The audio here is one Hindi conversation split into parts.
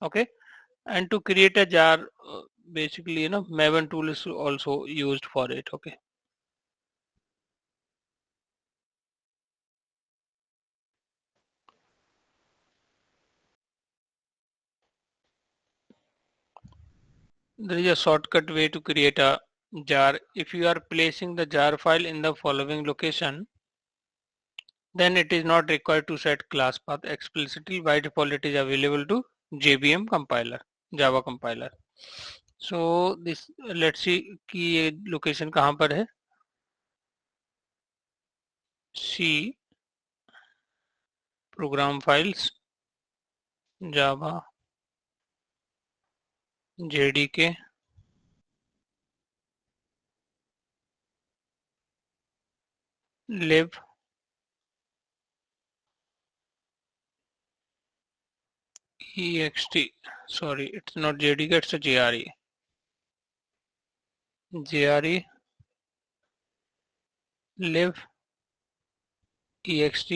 Okay, and to create a jar, basically Maven tool is also used for it. Okay, there is a shortcut way to create a jar. If you are placing the jar file in the following location, then it is not required to set class path explicitly. By default it is available to JVM compiler, Java compiler. So this, let's see कि ये लोकेशन कहाँ पर है. C program files, Java, JDK, lib, ext. Sorry, it's not JDK, it's a JRE. JRE, lib, ext.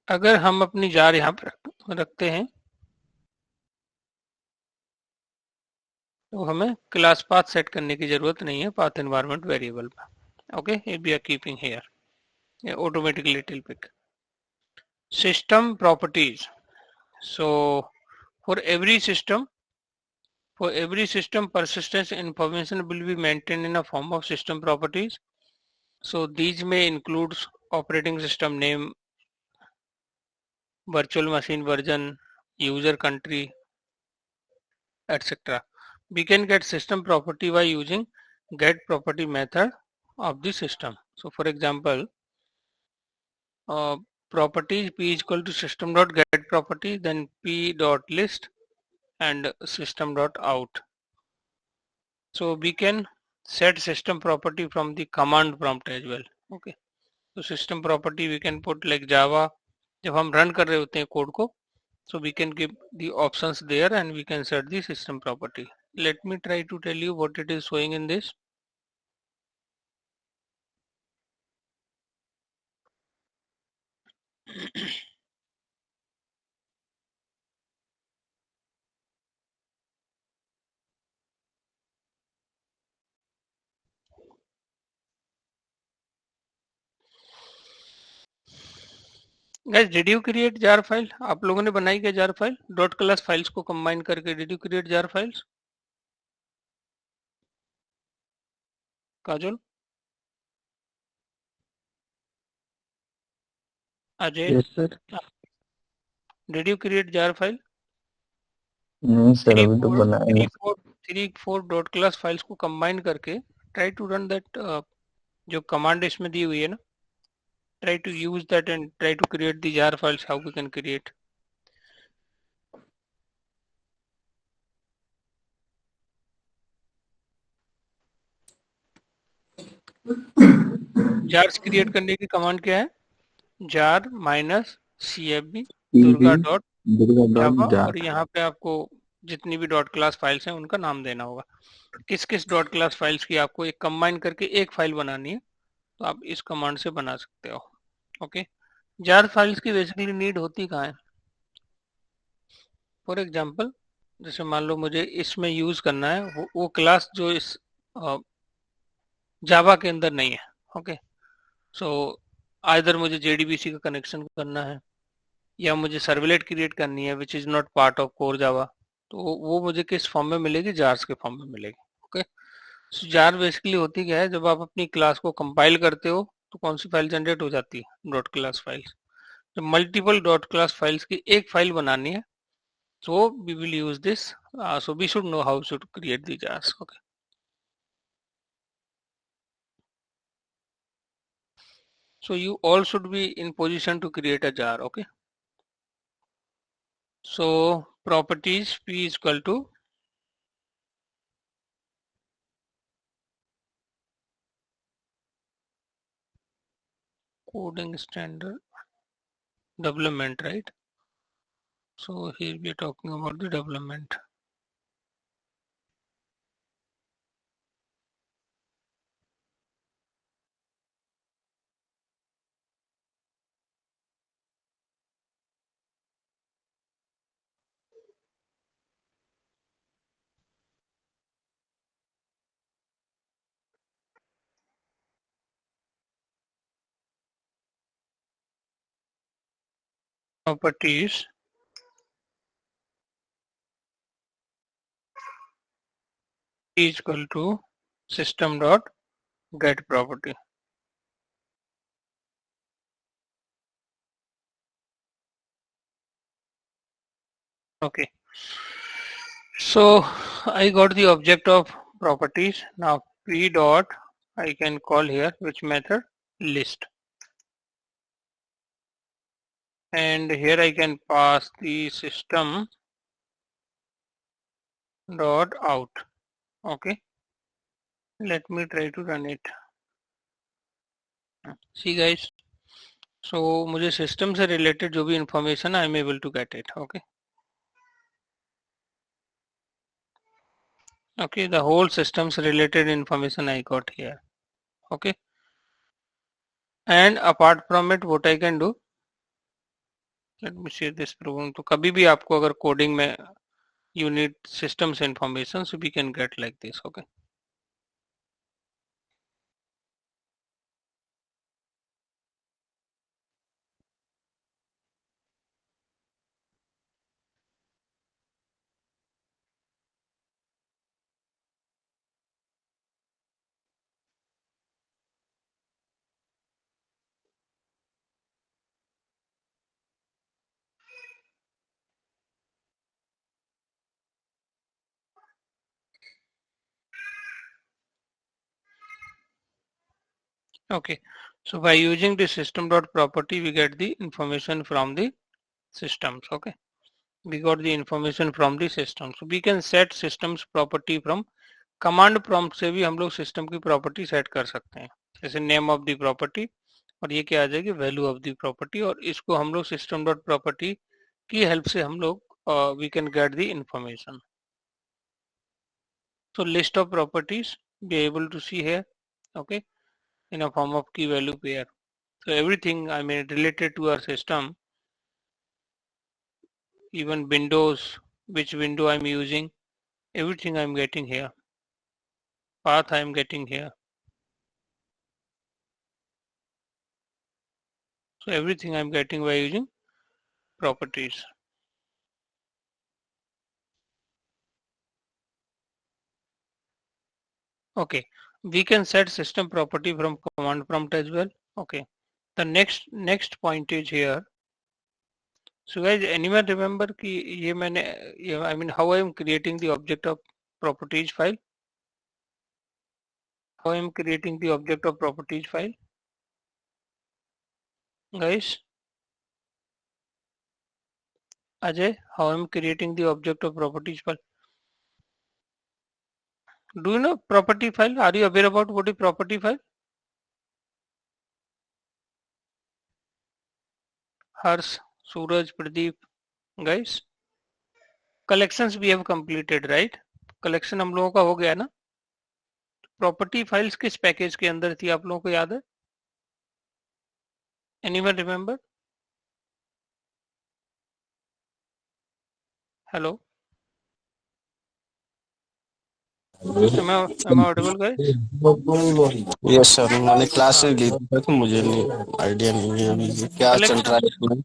अगर हम अपनी जार यहाँ पर रखते हैं तो हमें क्लास पाथ सेट करने की जरूरत नहीं है पाथ एनवायरनमेंट वेरिएबल पर. Okay, we are keeping here automatically it will pick. System properties. So for every system, persistence information will be maintained in a form of system properties. So these may include operating system name, virtual machine version, user country, etc. We can get system property by using get property method of the system. So for example, uh, properties p is equal to system dot get property, then p dot list and system dot out. So we can set system property from the command prompt as well. Okay, so system property we can put like Java. जब हम रन कर रहे होते हैं कोड को, so we can give the options there and we can set the system property. Let me try to tell you what it is showing in this. Guys, did you create jar file? आप लोगों ने बनाई क्या jar file? Dot class files को कंबाइन करके did you create jar files? Kajal, Ajay, yes sir. did you create jar file? नहीं सर, थ्री अभी तो फोर बनाया थ्री नहीं. Four three four dot class files को कंबाइन करके ट्राई टू रन दैट. जो कमांड इसमें दी हुई है ना, try to use that and try to create the jar files. How we can create? jars create करने की कमांड क्या है? jar minus cfb TV Durga dot Durga dot जावा, और जार. यहाँ पे आपको जितनी भी डॉट क्लास फाइल्स हैं उनका नाम देना होगा. किस किस डॉट क्लास फाइल्स की आपको एक कंबाइन करके एक फाइल बनानी है, तो आप इस कमांड से बना सकते हो. ओके, जार फाइल्स की बेसिकली नीड होती कहाँ है? फॉर एग्जांपल, जैसे मान लो मुझे इसमें यूज करना है वो क्लास जो इस जावा के अंदर नहीं है. ओके, सो आइदर मुझे जेडीबीसी का कनेक्शन करना है या मुझे सर्वलेट क्रिएट करनी है which is not part of core Java, तो वो मुझे किस फॉर्म में मिलेगी? जार्स के फॉर्म में मिलेगी. ओके, सो जार बेसिकली होती क्या है, जब आप अपनी क्लास को कंपाइल करते हो तो कौन सी फाइल जनरेट हो जाती है? Dot class files. जब मल्टीपल डॉट क्लास फाइल्स की एक फाइल बनानी है, so we will use this. So we should know how to create the jars. Okay, so you all should be in position to create a jar. Okay, so properties p is equal to coding standard development, right? So here we are talking about the development. properties is equal to system dot get property. Okay, so I got the object of properties. Now p dot I can call here which method? List, and here I can pass the system dot out. Okay, let me try to run it. See guys, so मुझे system से related जो भी information I am able to get it. Okay. Okay, the whole systems related information I got here. Okay, and apart from it what I can do, let me share this program. तो कभी भी आपको अगर coding में you need systems information, so we can get like this. Okay, okay, so by using the system dot property we get the information from the systems. Okay, we got the information from the system, so we can set systems property from command prompt से भी हम लोग system की property set कर सकते हैं, जैसे name of the property और ये क्या आ जाएगी वैल्यू ऑफ द प्रॉपर्टी, और इसको हम लोग सिस्टम डॉट प्रॉपर्टी की हेल्प से हम लोग we can get the information. So list of properties be able to see here. Okay, in a form of key value pair. So everything I mean related to our system, even windows, which window I'm using, everything I'm getting here. Path I'm getting here. So everything I'm getting by using properties. Okay, we can set system property from command prompt as well. Okay, the next point is here. So guys, anyone remember कि ये मैंने I mean how I am creating the object of properties file? How I am creating the object of properties file? Guys, Ajay, how I am creating the object of properties file? Do you know property file? Are you aware about what is property file? Harsh, Suraj, Pradeep, guys. Collections we have completed, right? Collection हम लोगों का हो गया ना? Property files किस पैकेज के अंदर थी आप लोगों को याद है? Anyone remember? Hello? Am I audible, guys? Yes sir, मैंने क्लास नहीं ली थी तो मुझे नहीं आइडिया नहीं है अभी ये क्या चल रहा है इसमें.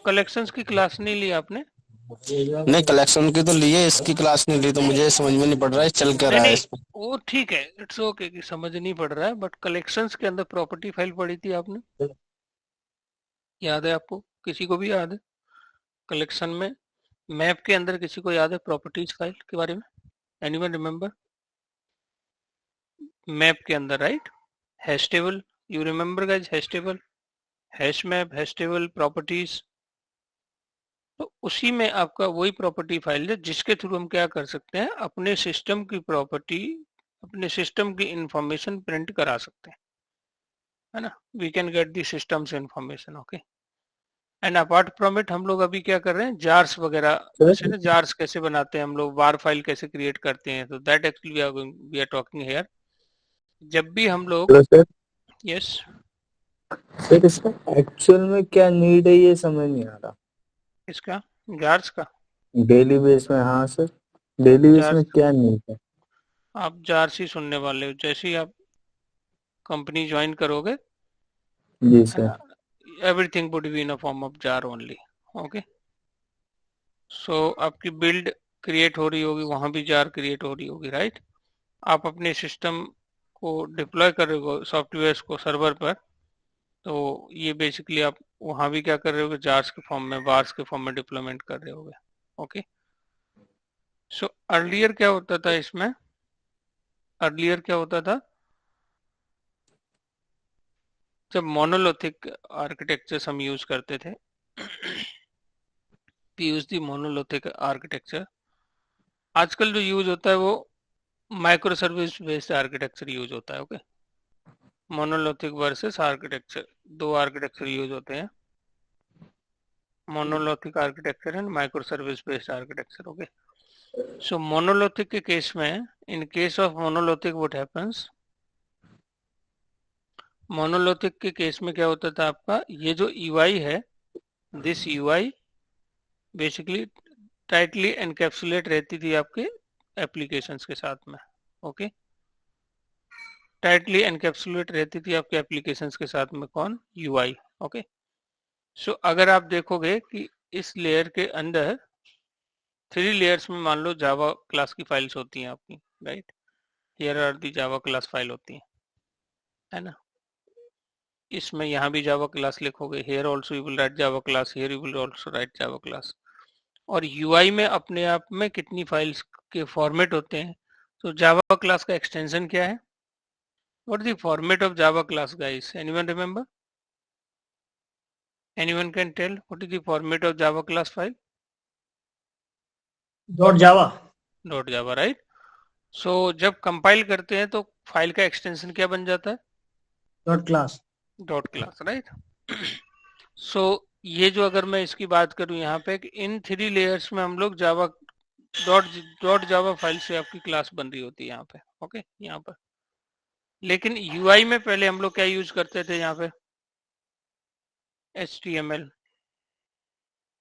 कलेक्शंस की क्लास नहीं ली आपने? नहीं, कलेक्शन की तो ली है, इसकी क्लास नहीं ली तो मुझे समझ में नहीं पड़ रहा है चल क्या रहा है नहीं इसमें. वो ठीक है, इट्स ओके कि समझ नहीं पड़ रहा है, बट कलेक्शंस के अंदर प्रॉपर्टी फाइल पड़ी थी आपने, याद है आपको? किसी को भी याद है? कलेक्शन में मैप के अंदर किसी को याद है प्रॉपर्टीज फाइल के बारे में? Anyone remember? मैप के अंदर right, hash table, you remember guys? Hash table, hash map, hash table, properties. तो उसी में आपका वही प्रॉपर्टी फाइल है जिसके थ्रू हम क्या कर सकते हैं, अपने सिस्टम की प्रॉपर्टी, अपने सिस्टम की इंफॉर्मेशन प्रिंट करा सकते हैं, है ना? We can get the systems information. Okay, and apart from it हम लोग अभी क्या कर रहे हैं, जार्स वगैरह, जैसे ना जार्स कैसे बनाते हैं हम लोग, वार फाइल कैसे क्रिएट करते हैं, तो that actually we are talking here. जब भी हम लोग हेलो सर. यस सर इसका एक्चुअल में क्या नीड है ये समझ नहीं आ रहा. इसका जार्स का डेली बेस में. हाँ सर, डेली बेस में जार्स क्या नीड है? आप जार्स ही सुनने वाले हो जैसे ही आप कंपनी ज्वाइन करोगे, जी है सर. ना? Everything would be in a form of jar only. Okay. So आपकी बिल्ड क्रिएट हो रही होगी, वहां भी जार क्रिएट हो रही होगी, राइट। आप अपने सिस्टम को डिप्लॉय कर रहे हो सॉफ्टवेयर को सर्वर पर, तो ये बेसिकली आप वहां भी क्या कर रहे होगे, जार्स के फॉर्म में, बार्स के फॉर्म में डिप्लॉयमेंट कर रहे होगे। ओके। सो अर्लियर क्या होता था इसमें, अर्लियर क्या होता था, जब मोनोलिथिक आर्किटेक्चर्स हम यूज करते थे, यूज दी मोनोलिथिक आर्किटेक्चर। आजकल जो यूज होता है वो micro service based architecture use होता है। ओके। मोनोलिथिक वर्सेस आर्किटेक्चर, दो आर्किटेक्चर यूज होते हैं, monolithic architecture and micro service based architecture. Okay. So monolithic के केस में, in case of monolithic what happens, monolithic के केस में क्या होता था आपका, ये जो यूआई है, this UI basically tightly encapsulate रहती थी आपके एप्लीकेशंस के साथ में। ओके। टाइटली एनकैप्सुलेट रहती थी आपके एप्लीकेशंस के साथ में, कौन, यूआई। ओके। सो अगर आप देखोगे कि इस लेयर के अंदर 3 लेयर्स में मान लो जावा क्लास की फाइल्स होती हैं आपकी, right. Here are the Java class file होती है ना। इसमें यहाँ भी जावा क्लास लिखोगे, here also you will write Java class, here you will also write Java class. और यूआई में अपने आप में कितनी फाइल्स के फॉर्मेट होते हैं, तो जावा क्लास का एक्सटेंशन क्या है, what is the format of Java class guys, anyone remember, anyone can tell what is the format of Java class file, dot Java. Dot Java, right. So जब कंपाइल करते हैं तो फाइल का एक्सटेंशन क्या बन जाता है, dot class. Dot class, right. So ये जो, अगर मैं इसकी बात करूं यहाँ पे कि इन 3 लेयर्स में हम लोग जावा डॉट जावा फाइल से आपकी क्लास बन रही होती है यहाँ पे। ओके। यहाँ पर लेकिन यूआई में पहले हम लोग क्या यूज करते थे यहाँ पे, HTML,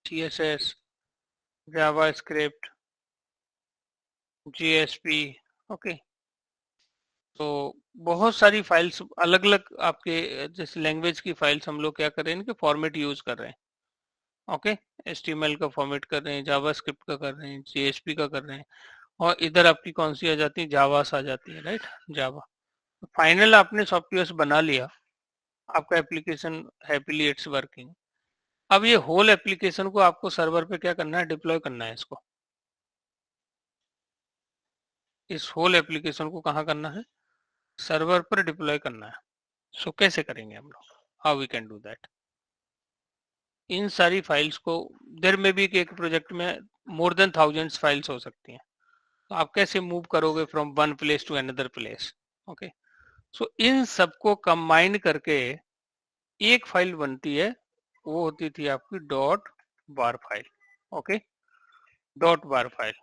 CSS, जावा स्क्रिप्ट, JSP। ओके। तो बहुत सारी फाइल्स अलग अलग आपके जैसे लैंग्वेज की फाइल्स हम लोग क्या कर रहे हैं, इनके फॉर्मेट यूज कर रहे हैं। ओके। HTML का फॉर्मेट कर रहे हैं, जावा स्क्रिप्ट का कर रहे हैं, JSP का कर रहे हैं, और इधर आपकी कौन सी आ जाती है, जावास आ जाती है, राइट, जावा। फाइनल आपने सॉफ्टवेयर बना लिया, आपका एप्लीकेशन हैप्पीली इट्स वर्किंग। अब ये होल एप्लीकेशन को आपको सर्वर पे क्या करना है, डिप्लॉय करना है इसको, इस होल एप्लीकेशन को कहाँ करना है, सर्वर पर डिप्लॉय करना है। सो कैसे करेंगे हम लोग, how we can do that. इन सारी फाइल्स को, देर में भी एक प्रोजेक्ट में मोर देन थाउजेंड्स फाइल्स हो सकती हैं, तो आप कैसे मूव करोगे from one place to another place. Okay. So इन सबको कंबाइन करके एक फाइल बनती है, वो होती थी आपकी dot WAR file. Okay. Dot WAR file.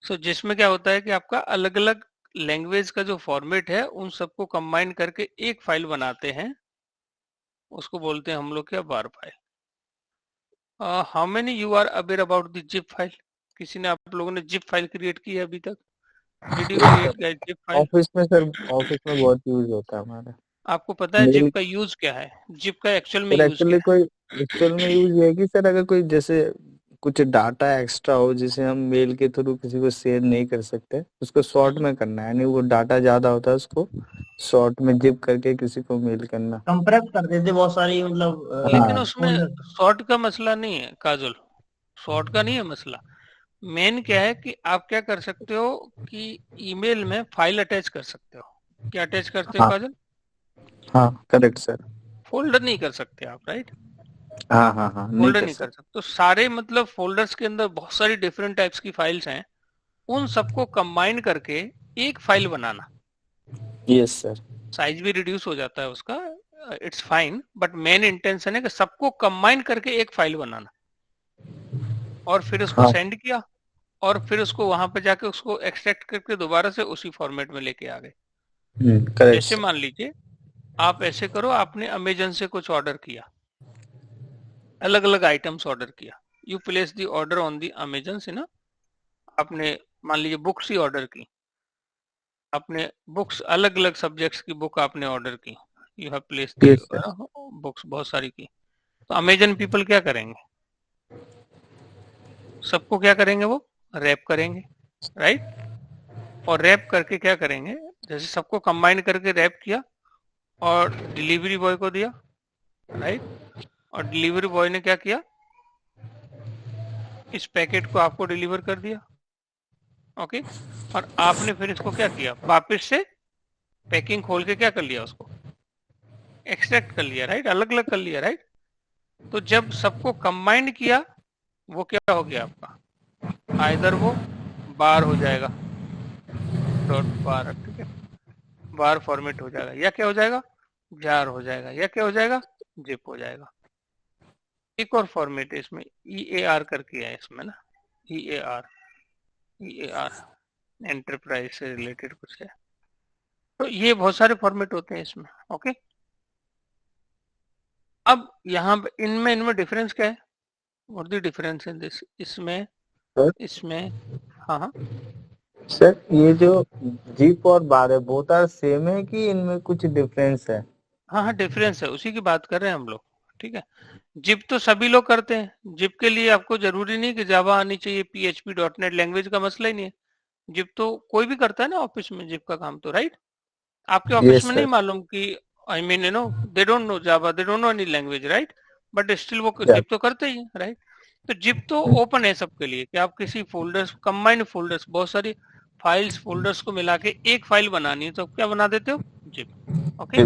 So जिसमें क्या होता है कि आपका अलग अलग लैंग्वेज का जो फॉर्मेट है उन सबको कंबाइन करके एक फाइल बनाते हैं, उसको बोलते हैं हम लोग क्या, WAR file. How many you are aware about the zip file, किसी ने, आप लोगों ने जिप फाइल क्रिएट की है अभी तक, did you create guys zip file. Office में सर, ऑफिस में बहुत यूज होता है हमारे। आपको पता है मेल जिप का यूज क्या है, जिप का एक्चुअल में सर, यूज क्या है। एक्चुअल में यूज ये है कि सर अगर कोई जैसे कुछ डाटा एक्स्ट्रा हो जिसे हम मेल के थ्रू किसी को शेयर नहीं कर सकते, उसको शॉर्ट में करना है, यानी वो डाटा ज्यादा होता है उसको शॉर्ट में जिप करके किसी को मेल करना। कंप्रेस कर देते बहुत सारी, मतलब लेकिन हाँ उसमें शॉर्ट का मसला नहीं है काजल, शॉर्ट का नहीं है मसला। मेन क्या है कि आप क्या कर सकते हो कि ईमेल में फाइल अटैच कर सकते हो। क्या अटैच करते हो हाँ काजल, हाँ करेक्ट सर। फोल्डर नहीं कर सकते आप, राइट, हाँ हाँ हाँ, नहीं फोल्डर कर नहीं कर सकते। सकते। तो सारे मतलब फोल्डर्स के अंदर बहुत सारी डिफरेंट टाइप्स की फाइल्स हैं, उन सबको कंबाइन करके एक फाइल बनाना। Yes sir. साइज भी रिड्यूस हो जाता है उसका, it's fine, but main intention है कि सबको कंबाइन करके एक फाइल बनाना, और फिर उसको हाँ सेंड किया, और फिर उसको वहां पे जाके उसको एक्सट्रैक्ट करके दोबारा से उसी फॉर्मेट में लेके आ गए। करेक्ट जैसे सर। मान लीजिए आप ऐसे करो, आपने अमेजन से कुछ ऑर्डर किया, अलग अलग आइटम्स ऑर्डर किया, you place the order on the Amazon से ना, आपने मान लीजिए बुक्स ही ऑर्डर की, आपने बुक्स अलग अलग सब्जेक्ट्स की बुक आपने ऑर्डर की, you have place the yes sir. Books बहुत सारी की। तो अमेजन पीपल क्या करेंगे, सबको क्या करेंगे, वो रैप करेंगे, राइट। और रैप करके क्या करेंगे, जैसे सबको कंबाइन करके रैप किया और डिलीवरी बॉय को दिया, राइट। और डिलीवरी बॉय ने क्या किया, इस पैकेट को आपको डिलीवर कर दिया, ओके। और आपने फिर इसको क्या किया, वापस से पैकिंग खोल के क्या कर लिया, उसको एक्सट्रैक्ट कर लिया, राइट, अलग अलग कर लिया, राइट। तो जब सबको कंबाइंड किया, वो क्या हो गया आपका, आइदर वो बार हो जाएगा, डॉट बार, ठीक है, बार फॉर्मेट हो जाएगा, या क्या हो जाएगा, जार हो जाएगा, या क्या हो जाएगा, जिप हो जाएगा। एक और फॉर्मेट है इसमें, EAR करके है इसमें ना, EAR एंटरप्राइज से रिलेटेड कुछ है। तो ये बहुत सारे फॉर्मेट होते हैं इसमें, ओके। अब यहाँ पे इनमें डिफरेंस क्या है, what the difference in this, इसमें सर इसमें हाँ हाँ सर ये जो जीप और बार है बोथ आर सेम है कि इनमें कुछ डिफरेंस है? हाँ हाँ डिफरेंस है, उसी की बात कर रहे हैं हम लोग, ठीक है। जिप तो सभी लोग करते हैं, जिप के लिए आपको जरूरी नहीं कि जावा आनी चाहिए, PHP .NET लैंग्वेज का मसला ही नहीं है। जिप तो कोई भी करता है ना ऑफिस में, जिप का काम तो, राइट। आपके ऑफिस यस में नहीं सर। मालूम कि, I mean you know, they don't know Java, they don't know any language, right, but still वो जिप तो करते ही है, राइट। तो जिप तो ओपन है सबके लिए कि आप किसी फोल्डर्स, कंबाइंड फोल्डर्स, बहुत सारी फाइल्स फोल्डर्स को मिला के एक फाइल बनानी है, तो क्या बना देते हो, जिप, ओके।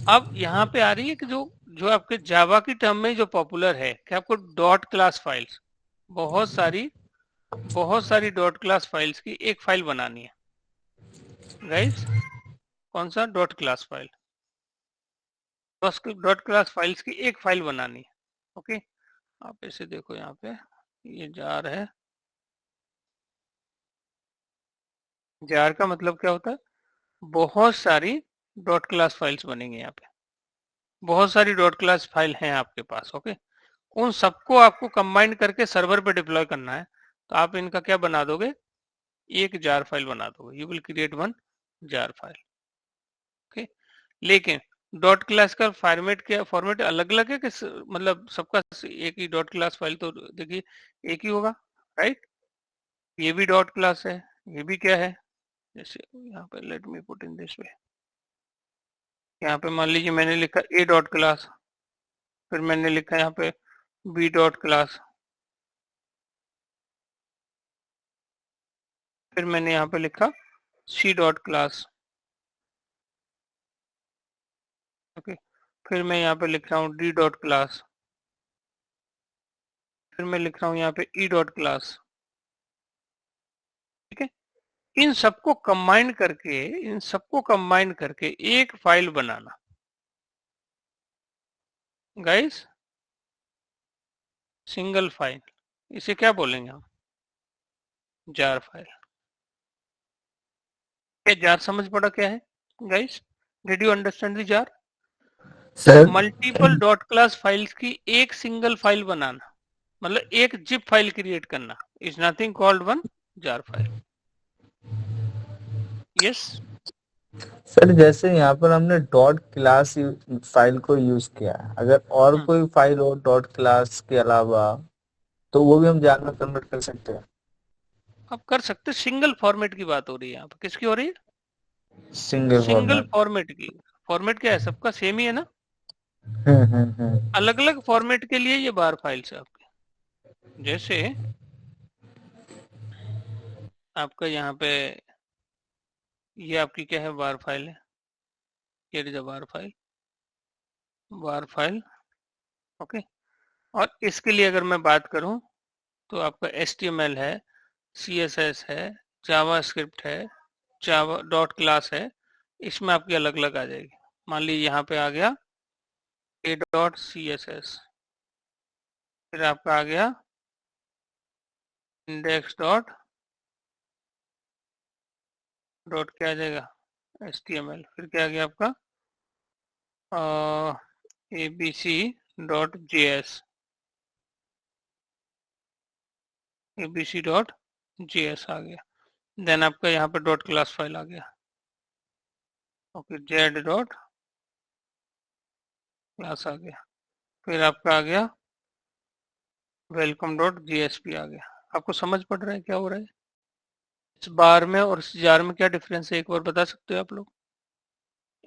अब यहाँ पे आ रही है कि जो जो आपके जावा की टर्म में जो पॉपुलर है कि आपको डॉट क्लास फाइल्स, बहुत सारी डॉट क्लास फाइल्स की एक फाइल बनानी है, गाइस। कौन सा, dot class file, dot class files की एक फाइल बनानी है, ओके। आप इसे देखो, यहाँ पे ये जार है, जार का मतलब क्या होता है, बहुत सारी डॉट क्लास फाइल्स बनेंगी यहाँ पे, बहुत सारी डॉट क्लास फाइल हैं आपके पास, ओके। उन सबको आपको कंबाइन करके सर्वर पे डिप्लॉय करना है, तो आप इनका क्या बना दोगे, एक जार फाइल बना दोगे, you will create one jar file, okay. लेकिन डॉट क्लास का फॉर्मेट क्या, फॉर्मेट अलग अलग है कि मतलब सबका एक ही डॉट क्लास फाइल, तो देखिए एक ही होगा, राइट। ये भी डॉट क्लास है, ये भी क्या है, जैसे यहाँ पे let me put in this way, यहाँ पे मान लीजिए मैंने लिखा ए डॉट क्लास, फिर मैंने लिखा यहाँ पे बी डॉट क्लास, फिर मैंने यहाँ पे लिखा सी डॉट क्लास, ओके। फिर मैं यहाँ पे लिख रहा हूँ डी डॉट क्लास, फिर मैं लिख रहा हूँ यहाँ पे ई डॉट क्लास, ठीक है। इन सबको कंबाइन करके एक फाइल बनाना, गाइस, सिंगल फाइल, इसे क्या बोलेंगे हम, जार फाइल। क्या जार समझ पड़ा क्या है, guys, did you understand the jar. Sir multiple dot class files की एक सिंगल फाइल बनाना, मतलब एक जिप फाइल क्रिएट करना, is nothing called one jar file, yes. Sir जैसे यहाँ पर हमने डॉट क्लास फाइल को यूज किया है, अगर और कोई फाइल हो डॉट क्लास के अलावा तो वो भी हम जार में कन्वर्ट कर सकते हैं? आप कर सकते, सिंगल फॉर्मेट की बात हो रही है यहाँ पे, किसकी हो रही है, सिंगल सिंगल फॉर्मेट। फॉर्मेट की। फॉर्मेट क्या है, सबका सेम ही है ना, हम्म। अलग अलग फॉर्मेट के लिए ये बार फाइल्स है आपके। जैसे आपका यहाँ पे ये आपकी क्या है, बार फाइल है, ये is bar file, bar file, okay. और इसके लिए अगर मैं बात करूं तो आपका HTML है, CSS है, जावा स्क्रिप्ट है, जावा डॉट क्लास है, इसमें आपकी अलग अलग आ जाएगी। मान लीजिए यहाँ पे आ गया a.css, फिर आपका आ गया इंडेक्स डॉट डॉट क्या आ जाएगा, HTML, फिर क्या आ गया आपका abc.js, abc.js आ गया। देन आपका यहाँ पे डॉट क्लास फाइल आ गया, ओके, जेड डॉट क्लास आ गया। फिर आपका आ गया वेलकम डॉट जेएसपी आ गया। आपको समझ पड़ रहा है क्या हो रहा है इस बार में और इस जार में? क्या डिफरेंस है एक बार बता सकते हो आप लोग?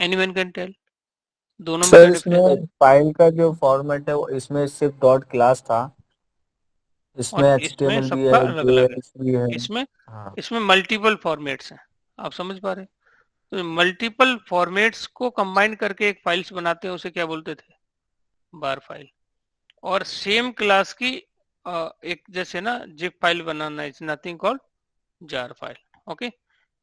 एनीवन कैन टेल, दोनों में क्या सर डिफरेंस है? इसमें फाइल का जो फॉर्मेट है वो इसमें सिर्फ डॉट क्लास था, इसमें और इसमें HTML भी सबका है, अलग अलग है। JS भी है। इसमें हाँ इसमें मल्टीपल फॉर्मेट्स हैं, आप समझ पा रहे हैं? तो मल्टीपल फॉर्मेट्स को कंबाइन करके एक फाइल्स बनाते हैं, उसे क्या बोलते थे? बार फाइल। और सेम क्लास की एक जैसे ना zip file banana is nothing called jar file. Okay,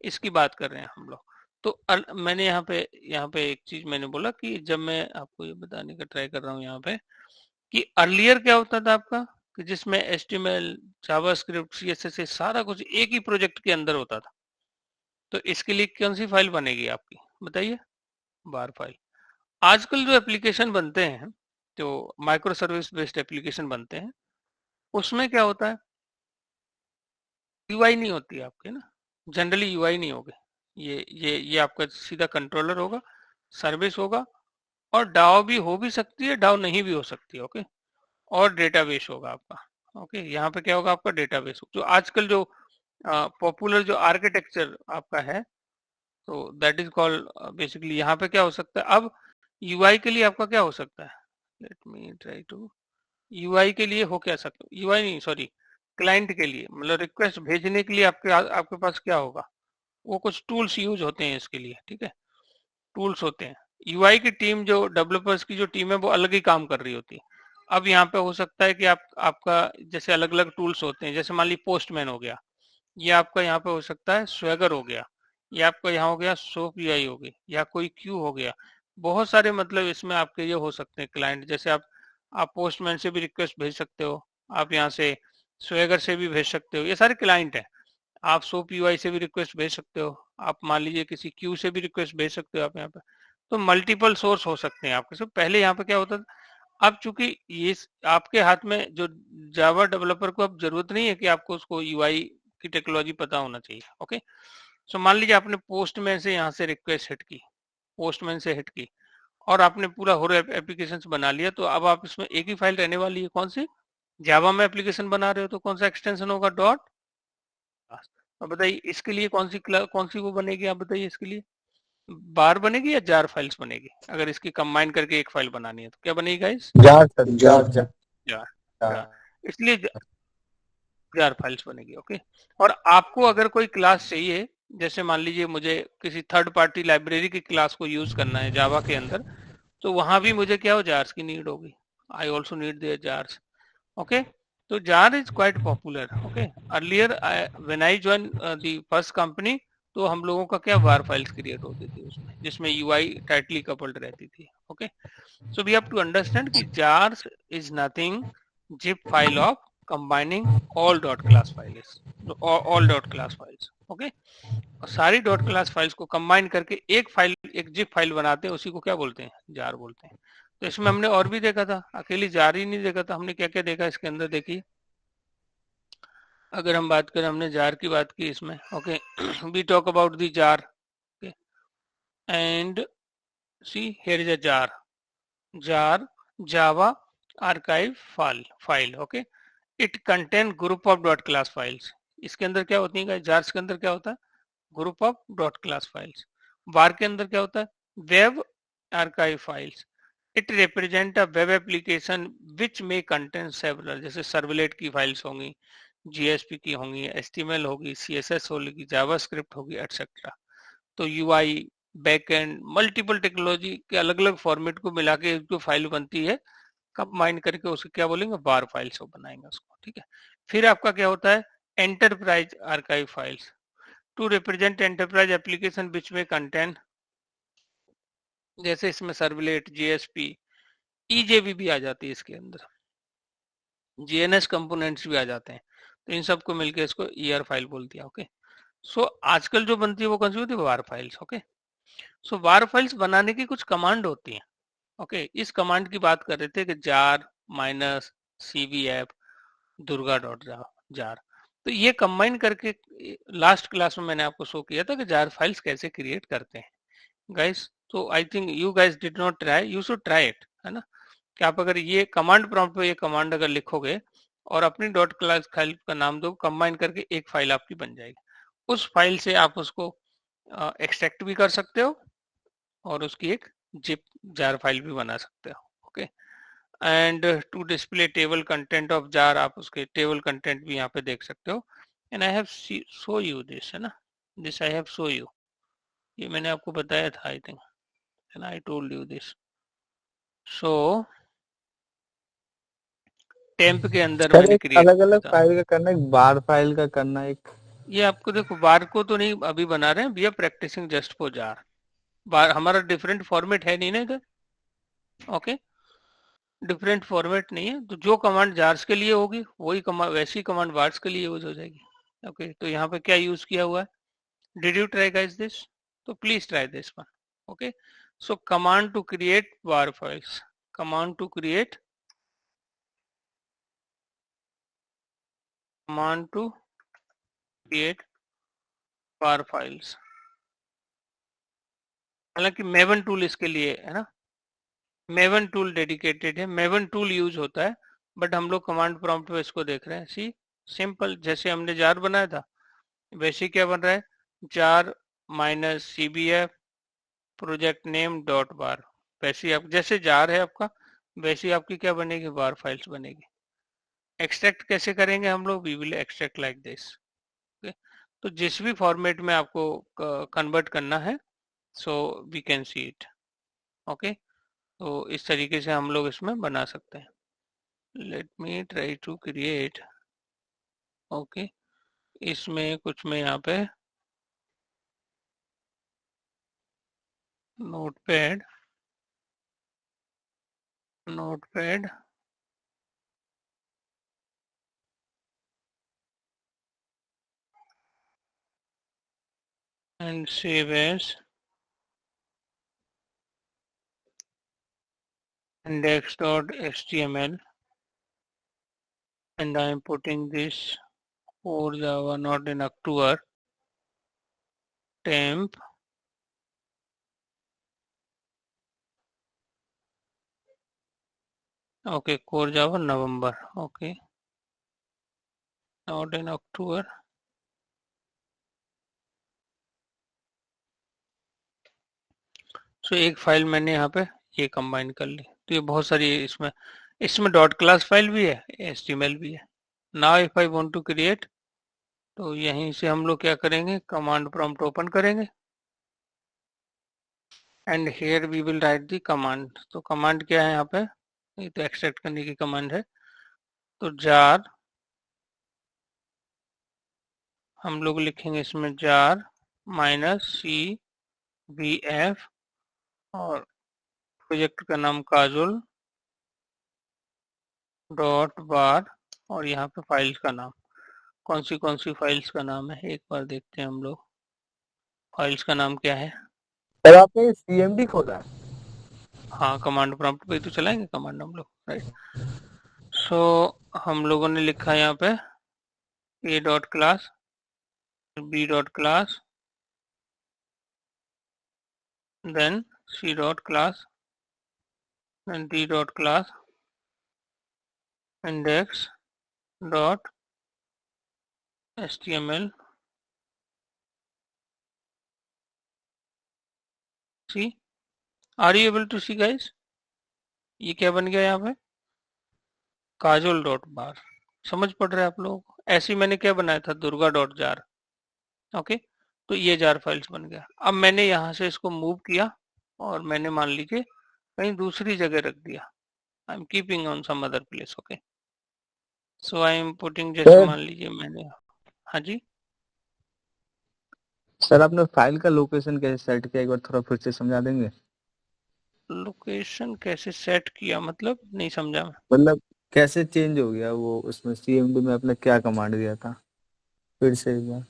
इसकी बात कर रहे हैं हम लोग। तो मैंने यहाँ पे एक चीज मैंने बोला कि जब मैं आपको ये बताने का ट्राई कर रहा हूँ यहाँ पे कि अर्लियर क्या होता था आपका कि जिसमें HTML, जावास्क्रिप्ट, CSS ये सारा कुछ एक ही प्रोजेक्ट के अंदर होता था। तो इसके लिए कौन सी फाइल बनेगी आपकी, बताइए? बार फाइल। आजकल जो एप्लीकेशन बनते हैं, जो माइक्रो सर्विस बेस्ड एप्लीकेशन बनते हैं, उसमें क्या होता है, यूआई नहीं होती है आपके ना, जनरली यूआई नहीं होगी। ये आपका सीधा कंट्रोलर होगा, सर्विस होगा, और डाओ भी हो भी सकती है, डाओ नहीं भी हो सकती है। ओके, और डेटाबेस होगा आपका। ओके, यहाँ पे क्या होगा आपका डेटाबेस, जो आजकल जो पॉपुलर जो आर्किटेक्चर आपका है, तो दैट इज कॉल्ड बेसिकली। यहाँ पे क्या हो सकता है अब यूआई के लिए आपका क्या हो सकता है? Let me try to. UI के लिए हो क्या सकता है, यूआई नहीं सॉरी, क्लाइंट के लिए, मतलब रिक्वेस्ट भेजने के लिए आपके पास क्या होगा, वो कुछ टूल्स यूज होते हैं इसके लिए, ठीक है? टूल्स होते हैं। यूआई की टीम, जो डेवलपर्स की जो टीम है, वो अलग ही काम कर रही होती है। अब यहाँ पे हो सकता है कि आपका जैसे अलग अलग टूल्स होते हैं, जैसे मान ली पोस्टमैन हो गया, ये आपका यहाँ पे हो सकता है स्वेगर हो गया, ये आपका यहाँ हो गया सोप यूआई हो गई, या कोई क्यू हो गया। बहुत सारे मतलब इसमें आपके ये हो सकते हैं क्लाइंट, जैसे आप पोस्टमैन से भी रिक्वेस्ट भेज सकते हो, आप यहाँ से स्वेगर से भी भेज सकते हो, ये सारे क्लाइंट हैं। आप सोप यूआई से भी रिक्वेस्ट भेज सकते हो, आप मान लीजिए किसी क्यू से भी रिक्वेस्ट भेज सकते हो आप यहाँ पे। तो मल्टीपल सोर्स हो सकते हैं आपके। सब पहले यहाँ पे क्या होता था, अब चूंकि ये आपके हाथ में जो जावा डेवलपर को अब जरूरत नहीं है कि आपको उसको यूआई की टेक्नोलॉजी पता होना चाहिए। ओके, सो मान लीजिए आपने पोस्टमैन से यहाँ से रिक्वेस्ट हिट की, पोस्टमैन से हिट की, और आपने पूरा होर एप्लीकेशन बना लिया, तो अब आप इसमें एक ही फाइल रहने वाली है, कौन सी? जावा में एप्लीकेशन बना रहे हो तो कौन सा एक्सटेंशन होगा? डॉट। अब बताइए इसके लिए कौन सी वो बनेगी, आप बताइए इसके लिए बार बनेगी या जार फाइल्स बनेगी? अगर इसकी कंबाइन करके एक फाइल बनानी है तो क्या बनेगी guys? Jar sir, jar jar jar. Jar, jar. इसलिए जार फाइल्स बनेगी। ओके, और आपको अगर कोई क्लास चाहिए, जैसे मान लीजिए मुझे किसी थर्ड पार्टी लाइब्रेरी की क्लास को यूज करना है जावा के अंदर, तो वहां भी मुझे क्या हो, जार्स की नीड होगी। I also need there jars. Okay, तो jar is quite popular. Okay, earlier when I join the first company, तो हम लोगों का क्या वार फाइल्स क्रिएट होती थी उसमें, जिसमें यूआई टाइटली कपल्ड रहती थी। Okay, so we have to understand कि jars is nothing zip file of combining all dot class files, all dot class files. okay, और सारी डॉट क्लास फाइल्स को कंबाइन करके एक फाइल, एक जिप फाइल बनाते हैं, उसी को क्या बोलते हैं? जार बोलते हैं। तो इसमें हमने और भी देखा था, अकेली जार ही नहीं देखा था, हमने क्या क्या देखा इसके अंदर, देखिए। अगर हम बात करें, हमने जार की बात की इसमें। Okay, we talk about the jar and see here is a jar java archive file. Okay, it contain group of dot class files. इसके अंदर क्या होती है जार्स के अंदर क्या होता है? Group of dot class files. WAR के अंदर क्या होता है? Web archive files. It represent a web application which में कंटेन सेवरल, जैसे सर्वलेट की फाइल्स होंगी, जीएसपी की होंगी, एचटीएमएल होगी, सीएसएस होगी, जावास्क्रिप्ट होगी, एटसेट्रा। तो यूआई, बैकएंड, मल्टीपल टेक्नोलॉजी के अलग अलग फॉर्मेट को मिला के जो फाइल बनती है, कंबाइन करके उसे क्या बोलेंगे? बार फाइल्स बनाएंगे उसको। ठीक है, फिर आपका क्या होता है? Enterprise archive files to represent enterprise application which में कंटेन, जैसे इसमें सर्वलेट, जीएसपी, ईजेबी भी आ जाती है इसके अंदर, जीएनएस कंपोनेंट्स भी आ जाते हैं। तो इन सबको मिलकर इसको ईआर फाइल बोल दिया। ओके, सो आजकल जो बनती है वो कौन सी होती है? वार फाइल्स। ओके, सो वार फाइल्स बनाने की कुछ कमांड होती है। ओके, इस कमांड की बात कर रहे थे कि jar minus cvf Durga dot jar. तो ये कंबाइन करके लास्ट क्लास में मैंने आपको शो किया था कि जार फाइल्स कैसे क्रिएट करते हैं गाइस। तो I think you guys did not try, you should try it, है ना? कि आप अगर ये कमांड प्रॉम्प्ट पे ये कमांड अगर लिखोगे और अपनी डॉट क्लास फाइल का नाम दो, कंबाइन करके एक फाइल आपकी बन जाएगी। उस फाइल से आप उसको एक्सट्रैक्ट भी कर सकते हो और उसकी एक जिप जार फाइल भी बना सकते हो। Okay, and to display table content of jar, आप उसके टेबल कंटेंट भी यहाँ पे देख सकते हो। And I have show you this, है ना, this I have show you, ये मैंने आपको बताया था I think, and I told you this. So temp के अंदर सर मैंने एक क्रिएट अलग किया अलग था। फाइल का करना, एक बार फाइल का करना, एक ये आपको देखो बार को तो नहीं अभी बना रहे हैं, we are practising just for jar. WAR हमारा डिफरेंट फॉर्मेट है नहीं ना इधर। ओके, डिफरेंट फॉर्मेट नहीं है, तो जो कमांड जार्स के लिए होगी वही कमांड, वैसी कमांड बार्स के लिए यूज हो जाएगी। ओके, तो यहाँ पे क्या यूज किया हुआ है, did you try guys this, तो please try this one. Okay, so command to create WAR files, command to create, command to create WAR files. हालांकि मेवन टूल इसके लिए है ना, मेवन टूल डेडिकेटेड है, मेवन टूल यूज होता है, बट हम लोग कमांड प्रॉम्प्ट पे इसको देख रहे हैं। सी सिंपल, जैसे हमने जार बनाया था वैसे क्या बन रहा है, jar minus cbf project name dot बार, वैसे आप जैसे जार है आपका वैसे आपकी क्या बनेगी, बार फाइल्स बनेगी। एक्सट्रैक्ट कैसे करेंगे हम लोग, we will extract like this. तो जिस भी फॉर्मेट में आपको कन्वर्ट करना है, so we can see it. Okay, तो इस तरीके से हम लोग इसमें बना सकते हैं। Let me try to create. Okay, इसमें कुछ मैं यहाँ पे notepad and save as index.html, and I am putting this for Java not in October temp okay core Java November, okay not in October। सो एक फाइल मैंने यहाँ पे ये कंबाइन कर ली, तो ये बहुत सारी इसमें इसमें डॉट क्लास फाइल भी है, HTML भी है। Now if I want to create, तो यहीं से हम लोग क्या करेंगे, कमांड प्रॉम्प्ट ओपन करेंगे and here we will write the command. तो कमांड क्या है यहाँ पे, ये तो एक्सट्रैक्ट करने की कमांड है। तो जार हम लोग लिखेंगे इसमें जार माइनस cbf और प्रोजेक्ट का नाम काजुल डॉट बार, और यहाँ पे फाइल्स का नाम, कौन सी फाइल्स का नाम है एक बार देखते हैं हम लोग। फाइल्स का नाम क्या है, सर आपने CMD खोला है? हाँ कमांड प्रॉम्प्ट पे ही तो चलाएंगे कमांड हम लोग, राइट। सो हम लोगों ने लिखा यहाँ पे a dot class, b dot class, then c dot class, then d dot class, index dot html। see, are you able to see guys, ये क्या बन गया यहाँ पे, काजोल डॉट बार। समझ पड़ रहा है आप लोगों को। ऐसे ही मैंने क्या बनाया था, दुर्गा डॉट जार। ओके, तो ये जार फाइल्स बन गया। अब मैंने यहाँ से इसको मूव किया और मैंने मान लीजिए कहीं दूसरी जगह रख दिया, I am keeping on some other place. Okay, so I am putting, जैसे मान लीजिए मैंने, हाँ जी सर आपने फाइल का लोकेशन कैसे सेट किया, एक बार थोड़ा फिर से समझा देंगे? लोकेशन कैसे सेट किया मतलब, नहीं समझा मैं। मतलब कैसे चेंज हो गया वो, उसमें CMD में आपने क्या कमांड दिया था, फिर से एक बार।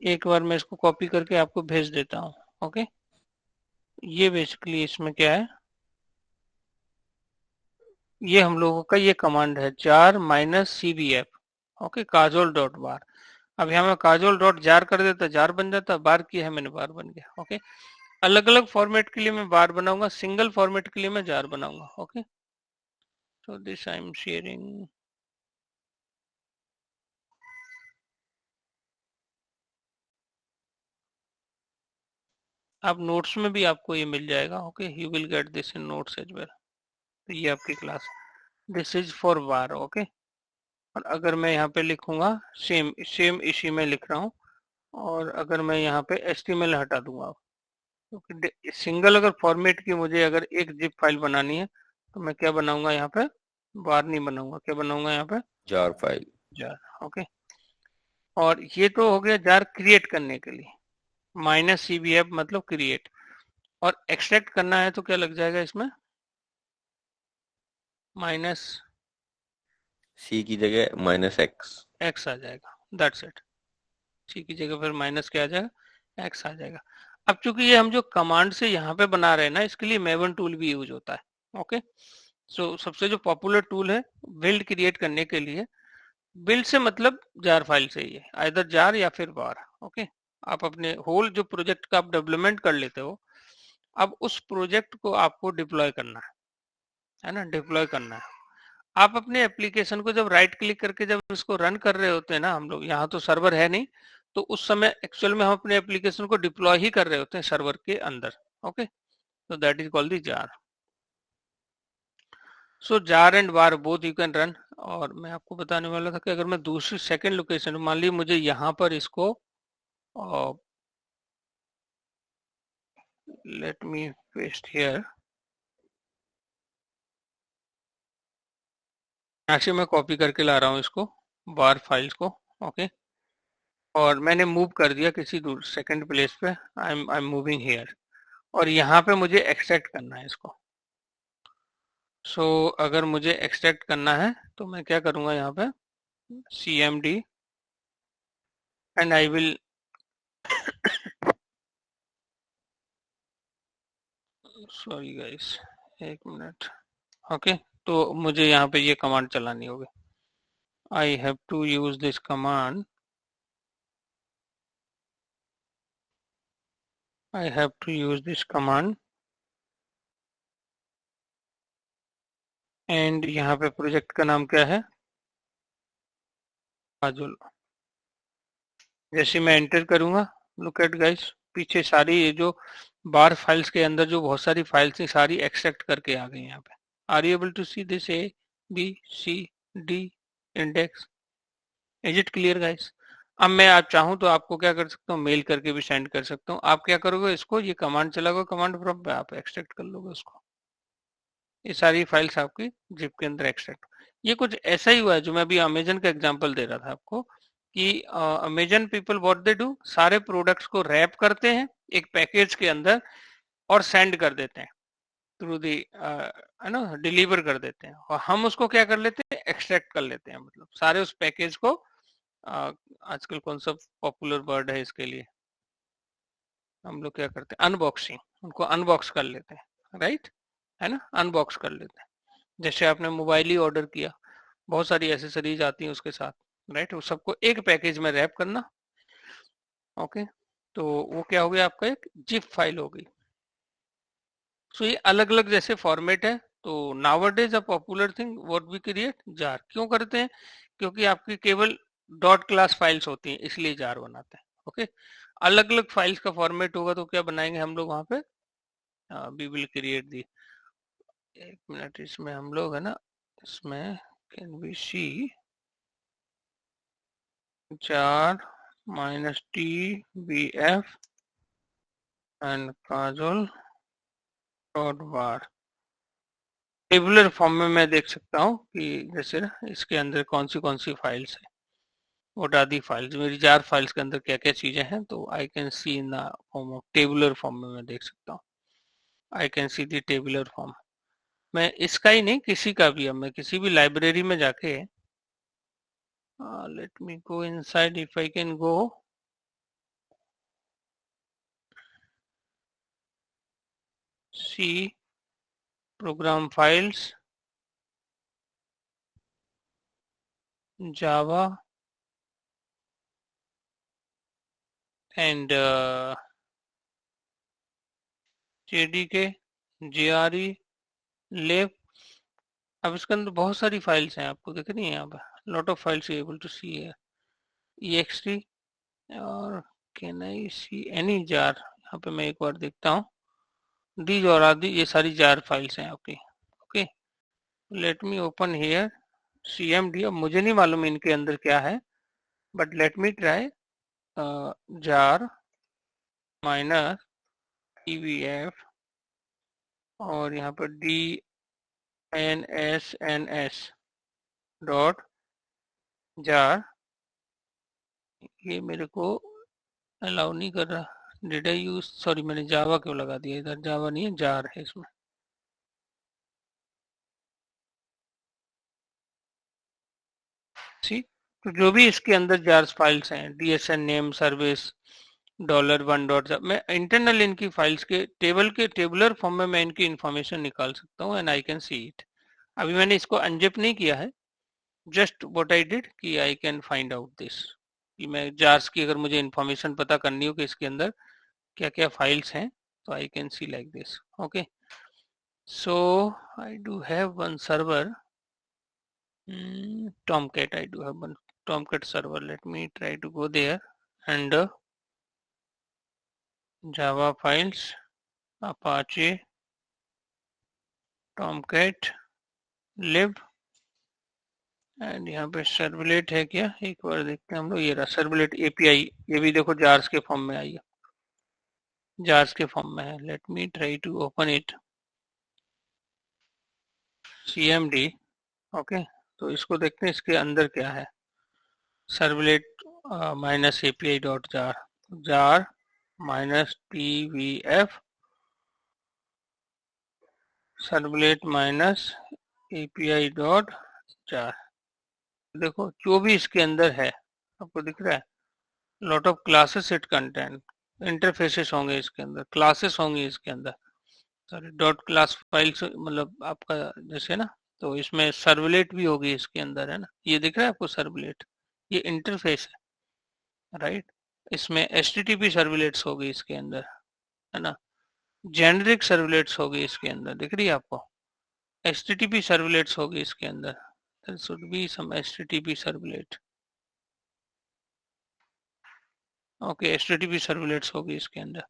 एक बार मैं इसको कॉपी करके आपको भेज देता हूँ। ओके, ये बेसिकली इसमें क्या है, ये हम लोगों का ये कमांड है jar minus cbf, okay Kajol dot बार। अब यहाँ मैं काजोल डॉट जार कर देता, जार बन जाता, बार किया है मैंने, बार बन गया। ओके, अलग अलग फॉर्मेट के लिए मैं बार बनाऊंगा, सिंगल फॉर्मेट के लिए मैं जार बनाऊंगा। Okay, So this I am sharing. आप नोट्स में भी आपको ये मिल जाएगा. Okay, you will get this in notes as well. तो ये आपकी class, this is for war. Okay, और अगर मैं यहाँ पे लिखूंगा सेम सेम इसी में लिख रहा हूँ, और अगर मैं यहाँ पे HTML हटा दूंगा, क्योंकि सिंगल अगर फॉर्मेट की मुझे अगर एक जिप फाइल बनानी है तो मैं क्या बनाऊंगा यहाँ पे, वार नहीं बनाऊंगा, क्या बनाऊंगा यहाँ पे, जार फाइल. जार. ओके, और ये तो हो गया जार क्रिएट करने के लिए. -cbf मतलब क्रिएट. और एक्सट्रैक्ट करना है तो क्या लग जाएगा इसमें, माइनस सी की जगह -x आ जाएगा. That's it. सी की जगह फिर माइनस क्या आ जाएगा, x आ जाएगा. अब चूंकि ये हम जो कमांड से यहाँ पे बना रहे हैं ना, इसके लिए मेवन टूल भी यूज होता है. ओके, सो सबसे जो पॉपुलर टूल है बिल्ड क्रिएट करने के लिए, बिल्ड से मतलब जार फाइल से ही है, आइदर जार या फिर वार. ओके, आप अपने होल जो प्रोजेक्ट का आप डेवलपमेंट कर लेते हो, अब उस प्रोजेक्ट को आपको डिप्लॉय करना है ना, डिप्लॉय करना है. आप अपने एप्लीकेशन को जब राइट क्लिक करके जब इसको रन कर रहे होते हैं ना, हम लोग यहाँ तो सर्वर है नहीं, तो उस समय एक्चुअल में हम अपने एप्लीकेशन को डिप्लॉय ही कर रहे होते हैं सर्वर के अंदर. ओके, तो that is called the jar. So jar and war both you can run. और मैं आपको बताने वाला था कि अगर मैं दूसरी सेकंड लोकेशन, मान लीजिए मुझे यहाँ पर इसको, let me paste here, actually मैं कॉपी करके ला रहा हूँ इसको, बार फाइल्स को. ओके, और मैंने मूव कर दिया किसी सेकंड प्लेस पे. आई एम मूविंग हियर, और यहाँ पे मुझे एक्सट्रैक्ट करना है इसको. सो अगर मुझे एक्सट्रैक्ट करना है तो मैं क्या करूँगा, यहाँ पे cmd and I will sorry guys, एक मिनट. ओके, तो मुझे यहाँ पे ये कमांड चलानी होगी. I have to use this command, I have to use this command. And यहाँ पे प्रोजेक्ट का नाम क्या है, काजुल. जैसे मैं एंटर करूंगा, लुक एट गाइस, पीछे सारी ये जो बार फाइल्स के अंदर जो बहुत सारी फाइल्स थी सारी एक्सट्रैक्ट करके आ गई यहाँ पे. Are you able to see this, A B C D index. Is it clear guys? अब मैं आप चाहूँ तो आपको क्या कर सकता हूँ, मेल करके भी सेंड कर सकता हूँ. आप क्या करोगे, इसको ये कमांड चलाओगे, कमांड प्रॉम्प्ट पे आप एक्सट्रैक्ट कर लोगे उसको. ये सारी फाइल्स आपकी जिप के अंदर एक्सट्रैक्ट. ये कुछ ऐसा ही हुआ है जो मैं अभी अमेजन का एग्जांपल दे रहा था आपको, कि Amazon people what they do, सारे प्रोडक्ट्स को रैप करते हैं एक पैकेज के अंदर और सेंड कर देते हैं थ्रू दी, है ना, डिलीवर कर देते हैं, और हम उसको क्या कर लेते हैं, एक्सट्रैक्ट कर लेते हैं. मतलब सारे उस पैकेज को, आजकल कौन सा पॉपुलर वर्ड है इसके लिए, हम लोग क्या करते हैं, अनबॉक्सिंग, उनको अनबॉक्स कर लेते हैं, राइट, है ना, अनबॉक्स कर लेते हैं. जैसे आपने मोबाइल ही ऑर्डर किया, बहुत सारी एसेसरीज आती हैं उसके साथ, राइट, वो सबको एक पैकेज में रैप करना. ओके, तो वो क्या हो गया, आपका एक जिप फाइल हो गई. सो ये अलग अलग जैसे फॉर्मेट है. तो nowadays a popular thing what we create, jar. क्यों करते हैं, क्योंकि आपकी केवल डॉट क्लास फाइल्स होती हैं, इसलिए जार बनाते हैं. ओके, अलग अलग फाइल्स का फॉर्मेट होगा तो क्या बनाएंगे हम लोग वहां पे, वी विल क्रिएट दी, एक मिनट, इसमें हम लोग है ना, इसमें can we see jar -tbf and Kajal dot war. Tabular form में मैं देख सकता हूँ कि जैसे ना इसके अंदर कौन सी फाइल्स है, व्हाट आर दी फाइल्स, मेरी जार फाइल्स के अंदर क्या क्या चीजें हैं, तो I can see in the form of tabular form में मैं देख सकता हूँ. I can see the tabular form. मैं इसका ही नहीं, किसी का भी, अब मैं किसी भी लाइब्रेरी में जाके, let me go inside, if I can go, see program files, java and jdk, gre, lib, अब इसके अंदर बहुत सारी फाइल्स हैं, आपको दिख रही है यहाँ पे, lot of files able to see है, ext और can I see any jar, यहाँ पे मैं एक बार देखता हूँ, दीज और आदि, ये सारी जार फाइल्स हैं आपकी। Okay, let me open here cmd। अब मुझे नहीं मालूम इनके अंदर क्या है, but let me try jar minus evf और यहाँ पर dnsns डॉट जार, ये मेरे को अलाउ नहीं कर रहा। डिड आई यूज, सॉरी मैंने जावा क्यों लगा दिया इधर, जावा नहीं है, जार है इसमें। सी, तो जो भी इसके अंदर जार्स फाइल्स हैं, डीएसएन नेम सर्विस $1 डॉट, मैं इंटरनल इनकी फाइल्स के टेबुलर फॉर्म में मैं इनकी इंफॉर्मेशन निकाल सकता हूँ and I can see it. अभी मैंने इसको अनजिप नहीं किया है, जस्ट व्हाट आई डिड कि I can find out this, कि मैं जार्स की अगर मुझे इंफॉर्मेशन पता करनी हो कि इसके अंदर क्या क्या फाइल्स हैं, तो I can see like this. Okay, so I do have one server, Tomcat, I do have one Tomcat server. Let me try to go there and Java files, Apache, Tomcat, lib and यहाँ पे सर्वलेट है क्या, एक बार देखते हैं हम लोग। ये रहा सर्वलेट API, ये भी देखो जार्स के फॉर्म में आई है, जार्स के फॉर्म में है। Let me try to open it, cmd। Okay, तो इसको देखते हैं इसके अंदर क्या है, servlet minus API dot jar, jar minus tvf servlet minus API dot jar. देखो जो भी इसके अंदर है आपको दिख रहा है, lot of classes it content, interfaces होंगे इसके अंदर, क्लासेस होंगी इसके अंदर, सॉरी डॉट क्लास फाइल्स, मतलब आपका जैसे ना, तो इसमें सर्वलेट भी होगी इसके अंदर, है ना, ये दिख रहा है आपको सर्वलेट, ये इंटरफेस है राइट। इसमें HTTP सर्वलेट्स होगी इसके अंदर, है ना, जेनरिक सर्वलेट्स होगी इसके अंदर, दिख रही है आपको, HTTP सर्वलेट्स होगी इसके अंदर, there should be some HTTP servlet. Okay, HTTP servlets होगी इसके अंदर,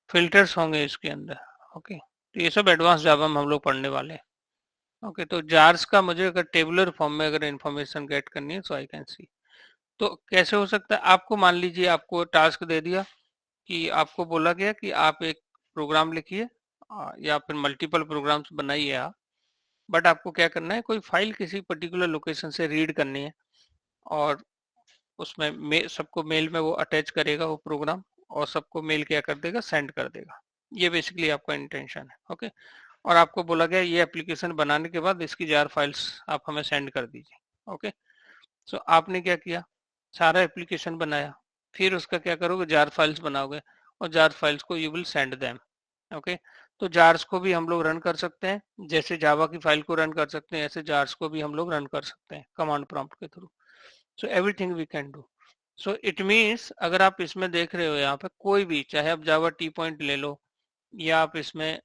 फिल्टर्स होंगे इसके अंदर। ओके, तो ये सब एडवांस जावा में हम लोग पढ़ने वाले हैं। ओके, तो जार्स का मुझे अगर टेबुलर फॉर्म में अगर इंफॉर्मेशन गेट करनी है सो आई कैन सी, तो कैसे हो सकता है, आपको मान लीजिए आपको टास्क दे दिया कि आपको बोला गया कि आप एक प्रोग्राम लिखिए या फिर मल्टीपल प्रोग्राम्स बनाइए आप, बट आपको क्या करना है, कोई फाइल किसी पर्टिकुलर लोकेशन से रीड करनी है और उसमें सबको मेल में वो अटैच करेगा वो प्रोग्राम, और सबको मेल क्या कर देगा, सेंड कर देगा। ये बेसिकली आपका इंटेंशन है। ओके, और आपको बोला गया ये एप्लीकेशन बनाने के बाद इसकी जार फाइल्स आप हमें सेंड कर दीजिए। ओके, सो आपने क्या किया, सारा एप्लीकेशन बनाया, फिर उसका क्या करोगे, जार फाइल्स बनाओगे और जार फाइल्स को you will send them. Okay, तो जार्स को भी हम लोग रन कर सकते हैं, जैसे जावा की फाइल को रन कर सकते हैं, ऐसे जार्स को भी हम लोग रन कर सकते हैं कमांड प्रॉम्प्ट के through. So everything we can do. So it means अगर आप इसमें देख रहे हो यहाँ पे कोई भी, चाहे आप जावा टी पॉइंट ले लो, या आप इसमें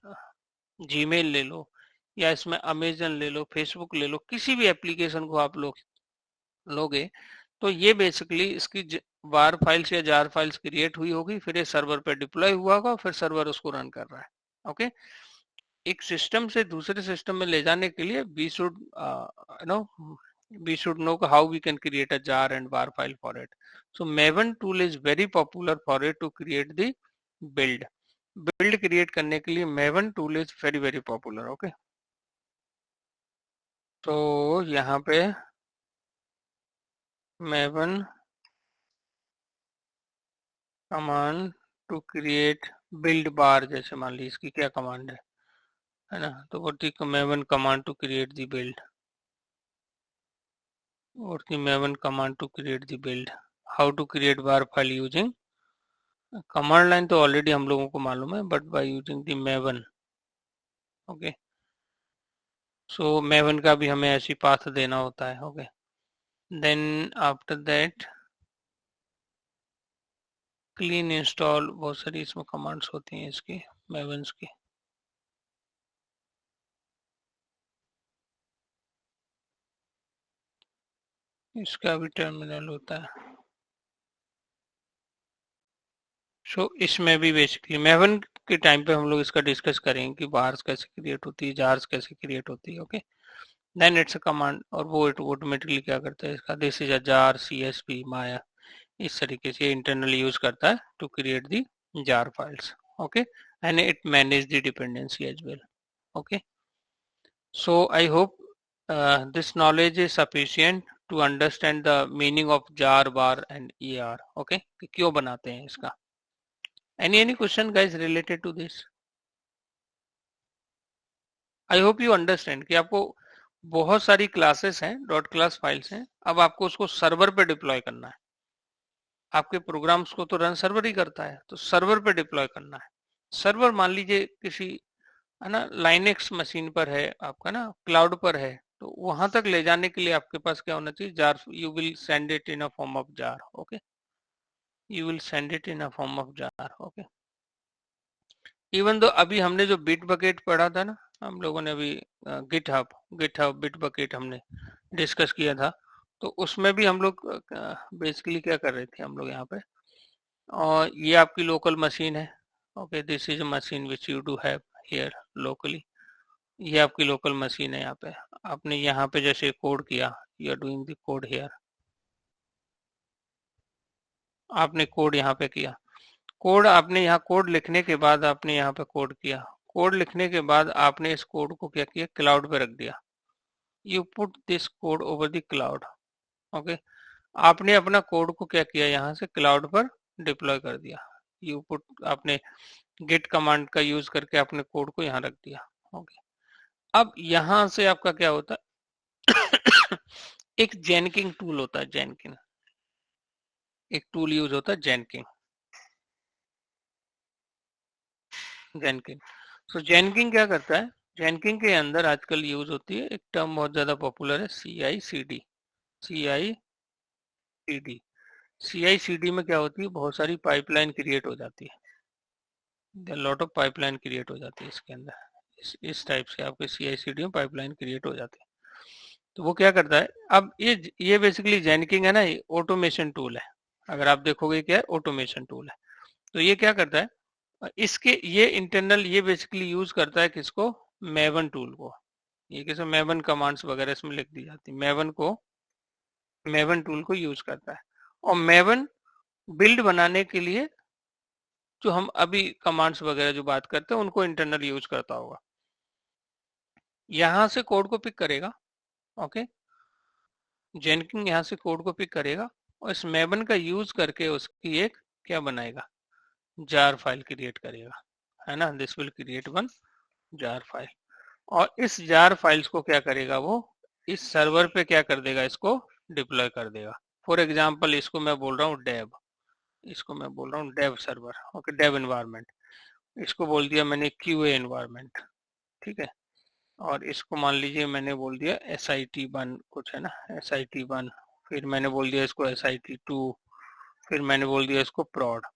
जीमेल ले लो, या इसमें अमेजन ले लो, फेसबुक ले लो, किसी भी एप्लीकेशन को आप लोग लोगे, तो ये बेसिकली इसकी वार फाइल्स या जार फाइल्स क्रिएट हुई होगी, फिर ये सर्वर पे डिप्लॉय हुआ होगा, फिर सर्वर उसको रन कर रहा है। ओके, एक सिस्टम से दूसरे सिस्टम में ले जाने के लिए we should know we should know how we can create a jar and var file for it. So Maven tool is very popular for it to create the build create करने के लिए Maven tool is very popular. Okay, तो यहाँ पे Maven command to create build WAR, जैसे मान ली इसकी क्या कमांड है ना, तो वो ठीक Maven command to create the build, और की Maven command to create the build, how to create bar file using command line, तो ऑलरेडी हम लोगों को मालूम है, but by using the Maven। Okay, so Maven का भी हमें ऐसी पाथ देना होता है। Okay, then after that clean install, बहुत सारी इसमें कमांड्स होती हैं इसकी Mavens की। इसका भी टर्मिनल होता है। सो इसमें भी बेसिकली मैवन के टाइम पे हम लोग इसका डिस्कस करेंगे कि बार्स कैसे क्रिएट होती है, जार्स कैसे क्रिएट होती है। Okay, then it's a command और वो ऑटोमेटिकली क्या करता है इसका, this is a jar CSV माया, इस तरीके से इंटरनली यूज करता है to create the jar files. Okay, and it manage the dependency as well. Okay, so I hope this knowledge is sufficient to understand the meaning of jar, bar and ER. Okay, कि क्यों बनाते हैं इसका। Any question guys related to this? I hope you understand कि आपको बहुत सारी क्लासेस हैं, डॉट क्लास फाइल्स हैं, अब आपको उसको सर्वर पे डिप्लॉय करना है। आपके प्रोग्राम्स को तो रन सर्वर ही करता है, तो सर्वर पे डिप्लॉय करना है। सर्वर मान लीजिए किसी है ना लाइनेक्स मशीन पर है आपका ना, क्लाउड पर है, तो वहां तक ले जाने के लिए आपके पास क्या होना चाहिए, jar. You will send it in a form of jar. Okay, you will send it in a form of jar. Okay, even though अभी हमने जो बिट बकेट पढ़ा था ना, हम लोगों ने अभी गिटहब बिट बकेट हमने डिस्कस किया था, तो उसमें भी हम लोग बेसिकली क्या कर रहे थे हम लोग यहाँ पे, और ये आपकी लोकल मशीन है। Okay, this is a machine which you do have here locally. ये आपकी लोकल मशीन है। यहाँ पे आपने यहाँ पे जैसे कोड किया, you are doing the code here, आपने कोड यहाँ पे किया, कोड आपने यहाँ कोड लिखने के बाद आपने यहाँ पे कोड किया, कोड लिखने के बाद आपने इस कोड को क्या किया, क्लाउड पे रख दिया। You put this code over the cloud. Okay, आपने अपना कोड को क्या किया, यहाँ से क्लाउड पर डिप्लॉय कर दिया। यू पुट, आपने गिट कमांड का यूज करके अपने कोड को यहाँ रख दिया। ओके, अब यहाँ से आपका क्या होता है एक जेनकिंग टूल होता है, जेनकिंग एक टूल यूज होता है, जेनकिंग। जेनकिंग, सो जेनकिंग क्या करता है, जेनकिंग के अंदर आजकल यूज होती है एक टर्म बहुत ज्यादा पॉपुलर है, CI/CD। CI/CD, CI/CD में क्या होती है, बहुत सारी पाइपलाइन क्रिएट हो जाती है, लॉट ऑफ पाइपलाइन क्रिएट हो जाती है इसके अंदर। इस टाइप से आपके CI/CD में पाइपलाइन क्रिएट हो जाती है। तो वो क्या करता है, अब ये बेसिकली जेनकिंग है ना, ये ऑटोमेशन टूल है। अगर आप देखोगे क्या है, ऑटोमेशन टूल है। तो ये क्या करता है, इसके ये इंटरनल ये बेसिकली यूज करता है किसको, मैवन टूल को। ये कैसे मैवन कमांड्स वगैरह इसमें लिख दी जाती है, मैवन टूल को यूज करता है। और मैवन बिल्ड बनाने के लिए जो हम अभी कमांड्स वगैरह जो बात करते हैं उनको इंटरनल यूज करता होगा। यहां से कोड को पिक करेगा। ओके, जेनकिंग यहाँ से कोड को पिक करेगा और इस मैवन का यूज करके उसकी एक क्या बनाएगा, जार फाइल क्रिएट करेगा, है ना। This will create one jar file, और इस जार फाइल्स को क्या करेगा, वो इस सर्वर पे क्या कर देगा, इसको डिप्लॉय कर देगा। फॉर एग्जांपल इसको मैं बोल रहा हूँ डेव, इसको मैं बोल रहा हूँ dev server. Okay, dev environment, इसको बोल दिया मैंने QA एनवायरनमेंट, ठीक है। और इसको मान लीजिए मैंने बोल दिया SIT1 कुछ है ना, SIT1, फिर मैंने बोल दिया इसको SIT2, फिर मैंने बोल दिया इसको prod।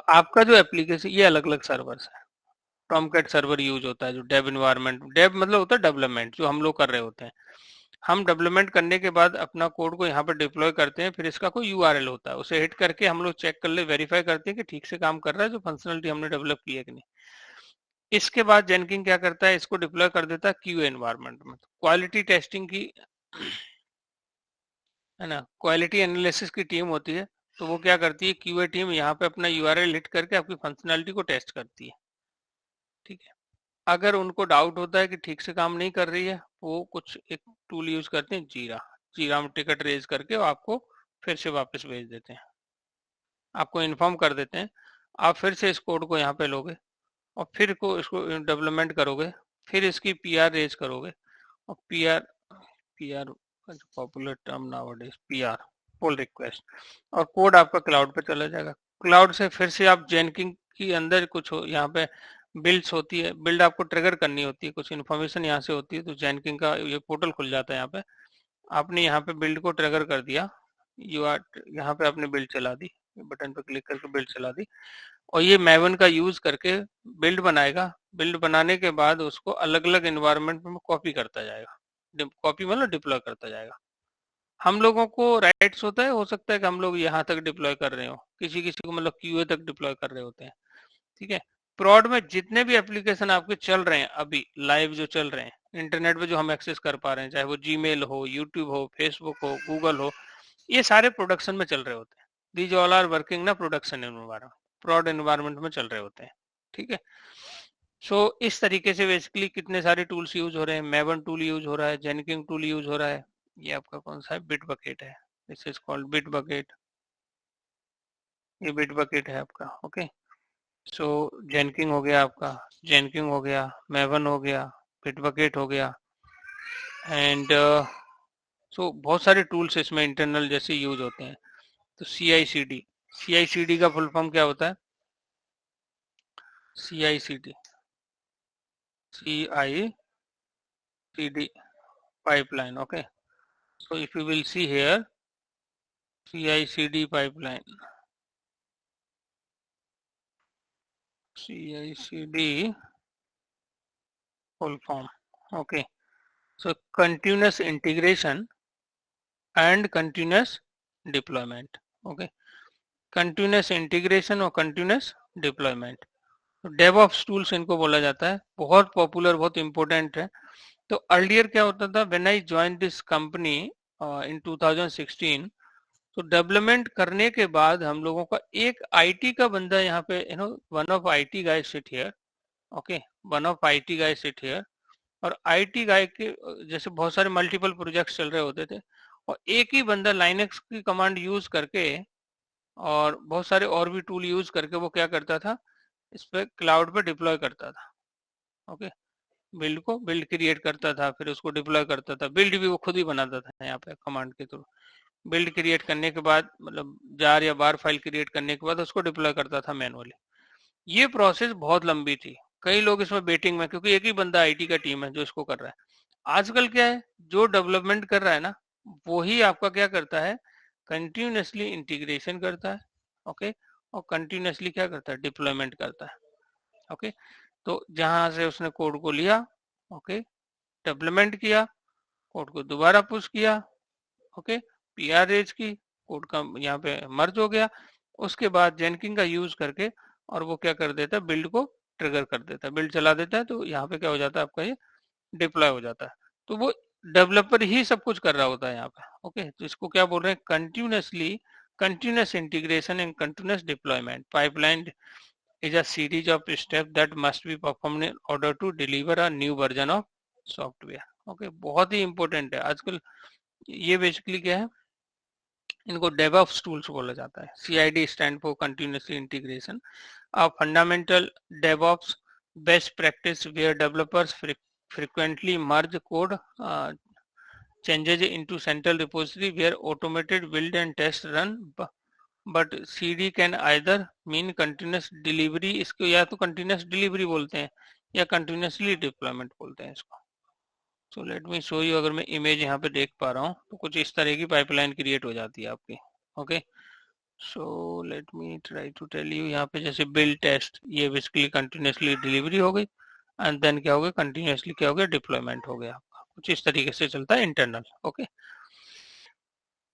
आपका जो एप्लीकेशन, ये अलग अलग सर्वर्स है। टॉमकैट सर्वर यूज होता है जो डेव एनवायरनमेंट, डेव मतलब होता है डेवलपमेंट, जो हम लोग कर रहे होते हैं। हम डेवलपमेंट करने के बाद अपना कोड को यहाँ पर डिप्लॉय करते हैं, फिर इसका कोई URL होता है, उसे हिट करके हम लोग चेक कर ले, वेरीफाई करते हैं कि ठीक से काम कर रहा है जो फंक्शनलिटी हमने डेवलप की है कि नहीं। इसके बाद जेनकिंग क्या करता है, इसको डिप्लॉय कर देता है QA एनवायरनमेंट में। क्वालिटी टेस्टिंग की, है ना, क्वालिटी एनालिसिस की टीम होती है, तो वो क्या करती है, QA टीम यहाँ पे अपना URL हिट करके आपकी फंक्शनलिटी को टेस्ट करती है, ठीक है। अगर उनको डाउट होता है कि ठीक से काम नहीं कर रही है, वो कुछ एक टूल यूज करते हैं, जीरा में टिकट रेज करके आपको फिर से वापस भेज देते हैं, आपको इन्फॉर्म कर देते हैं। आप फिर से इस कोड को यहाँ पे लोगे और फिर इसको डेवलपमेंट करोगे, फिर इसकी PR रेज करोगे, और PR का जो popular term nowadays, PR pull request, और कोड आपका क्लाउड पे चला जाएगा। क्लाउड से फिर से आप जेनकिंग की अंदर कुछ यहाँ पे बिल्ड्स होती है, बिल्ड आपको ट्रिगर करनी होती है, कुछ इन्फॉर्मेशन यहाँ से होती है, तो जेनकिंग का ये पोर्टल खुल जाता है। यहाँ पे आपने यहाँ पे बिल्ड को ट्रिगर कर दिया, यहाँ पे आपने बिल्ड चला दी, बटन पे क्लिक करके बिल्ड चला दी, और ये मैवन का यूज करके बिल्ड बनाएगा। बिल्ड बनाने के बाद उसको अलग अलग एनवायरनमेंट में कॉपी करता जाएगा, कॉपी मतलब डिप्लॉय करता जाएगा। हम लोगों को राइट्स होता है, हो सकता है कि हम लोग यहाँ तक डिप्लॉय कर रहे हो, किसी किसी को मतलब क्यूए तक डिप्लॉय कर रहे होते हैं, ठीक है। प्रॉड में जितने भी एप्लीकेशन आपके चल रहे हैं अभी लाइव जो चल रहे हैं इंटरनेट पे जो हम एक्सेस कर पा रहे हैं, चाहे वो जीमेल हो, यूट्यूब हो, फेसबुक हो, गूगल हो, ये सारे प्रोडक्शन में चल रहे होते हैं। दीज ऑल आर वर्किंग ना प्रोडक्शन एनवायरमेंट, प्रॉड एनवायरमेंट में चल रहे होते हैं, ठीक है। सो इस तरीके से बेसिकली कितने सारे टूल्स यूज हो रहे हैं। मैवन टूल यूज हो रहा है, जेनकिंग टूल यूज हो रहा है, ये आपका कौन सा है, बिट बकेट है, this is called bit bucket, ये बिट बकेट है आपका, ओके। सो जेनकिंग हो गया आपका, जेनकिंग हो गया, मैवन हो गया, बिट बकेट हो गया, एंड सो बहुत सारे टूल्स इसमें इंटरनल जैसे यूज होते हैं। तो CI/CD, CI/CD का फुल फॉर्म क्या होता है, CI/CD, CI/CD pipeline, okay. So if you will see here, CI/CD pipeline, CI/CD full form, okay. So continuous integration and continuous deployment, okay. Continuous integration और continuous deployment, तो DevOps tools इनको बोला जाता है, बहुत पॉपुलर, बहुत इंपॉर्टेंट है। तो अर्लियर क्या होता था, when I join this company इन 2016, तो डेवलपमेंट करने के बाद हम लोगों का एक आईटी का बंदा यहाँ पे, you know, one of IT guy sit here, okay, one of IT guy sit here, और आईटी गाय के जैसे बहुत सारे मल्टीपल प्रोजेक्ट्स चल रहे होते थे, और एक ही बंदा लाइनेक्स की कमांड यूज करके और बहुत सारे और भी टूल यूज करके वो क्या करता था, इस पे क्लाउड पे डिप्लॉय करता था, ओके। बिल्ड को बिल्ड क्रिएट करता था, फिर उसको डिप्लॉय करता था, बिल्ड भी वो खुद ही बनाता था यहाँ पे कमांड के थ्रू। बिल्ड क्रिएट करने के बाद मतलब जार या बार फाइल क्रिएट करने के बाद उसको डिप्लॉय करता था मैनुअली। ये प्रोसेस बहुत लंबी थी, कई लोग इसमें वेटिंग में, क्योंकि एक ही बंदा आईटी का टीम है जो इसको कर रहा है। आजकल क्या है, जो डेवलपमेंट कर रहा है ना, वही आपका क्या करता है, कंटिन्यूसली इंटीग्रेशन करता है, ओके, और कंटिन्यूसली क्या करता है, डिप्लॉयमेंट करता है, ओके। तो जहां से उसने कोड को लिया, ओके, डेवलपमेंट किया, कोड को दोबारा पुश किया, ओके, PR रेज की, कोड का यहाँ पे मर्ज हो गया, उसके बाद जेनकिंग का यूज करके और वो क्या कर देता है, बिल्ड को ट्रिगर कर देता है, बिल्ड चला देता है, तो यहाँ पे क्या हो जाता है आपका, ये डिप्लॉय हो जाता है। तो वो डेवलपर ही सब कुछ कर रहा होता है यहाँ पे, ओके। तो इसको क्या बोल रहे हैं, continuous integration and continuous deployment pipeline is a series of steps that must be performed in order to deliver a new version of software, okay। बहुत ही इंपॉर्टेंट है आजकल। ये बेसिकली क्या है, इनको DevOps टूल्स बोला जाता है। CID stand for continuously integration, a fundamental DevOps best practice where developers frequently merge code changes into central repository where automated build and test run, but CD can either mean continuous delivery, इसको या तो कंटिन्यूस डिलीवरी बोलते हैं या कंटिन्यूसली डिप्लॉयमेंट बोलते हैं इसको। सो लेट मी शो यू, अगर मैं इमेज यहाँ पे देख पा रहा हूँ तो कुछ इस तरह की पाइपलाइन क्रिएट हो जाती है आपकी, okay. So let me try to tell you, यहाँ पे जैसे बिल्ड टेस्ट, ये बेसिकली कंटिन्यूसली डिलीवरी हो गई, एंड देन क्या हो गया, कंटिन्यूसली क्या हो गया, डिप्लॉयमेंट हो गया आपका। कुछ इस तरीके से चलता है internal, okay.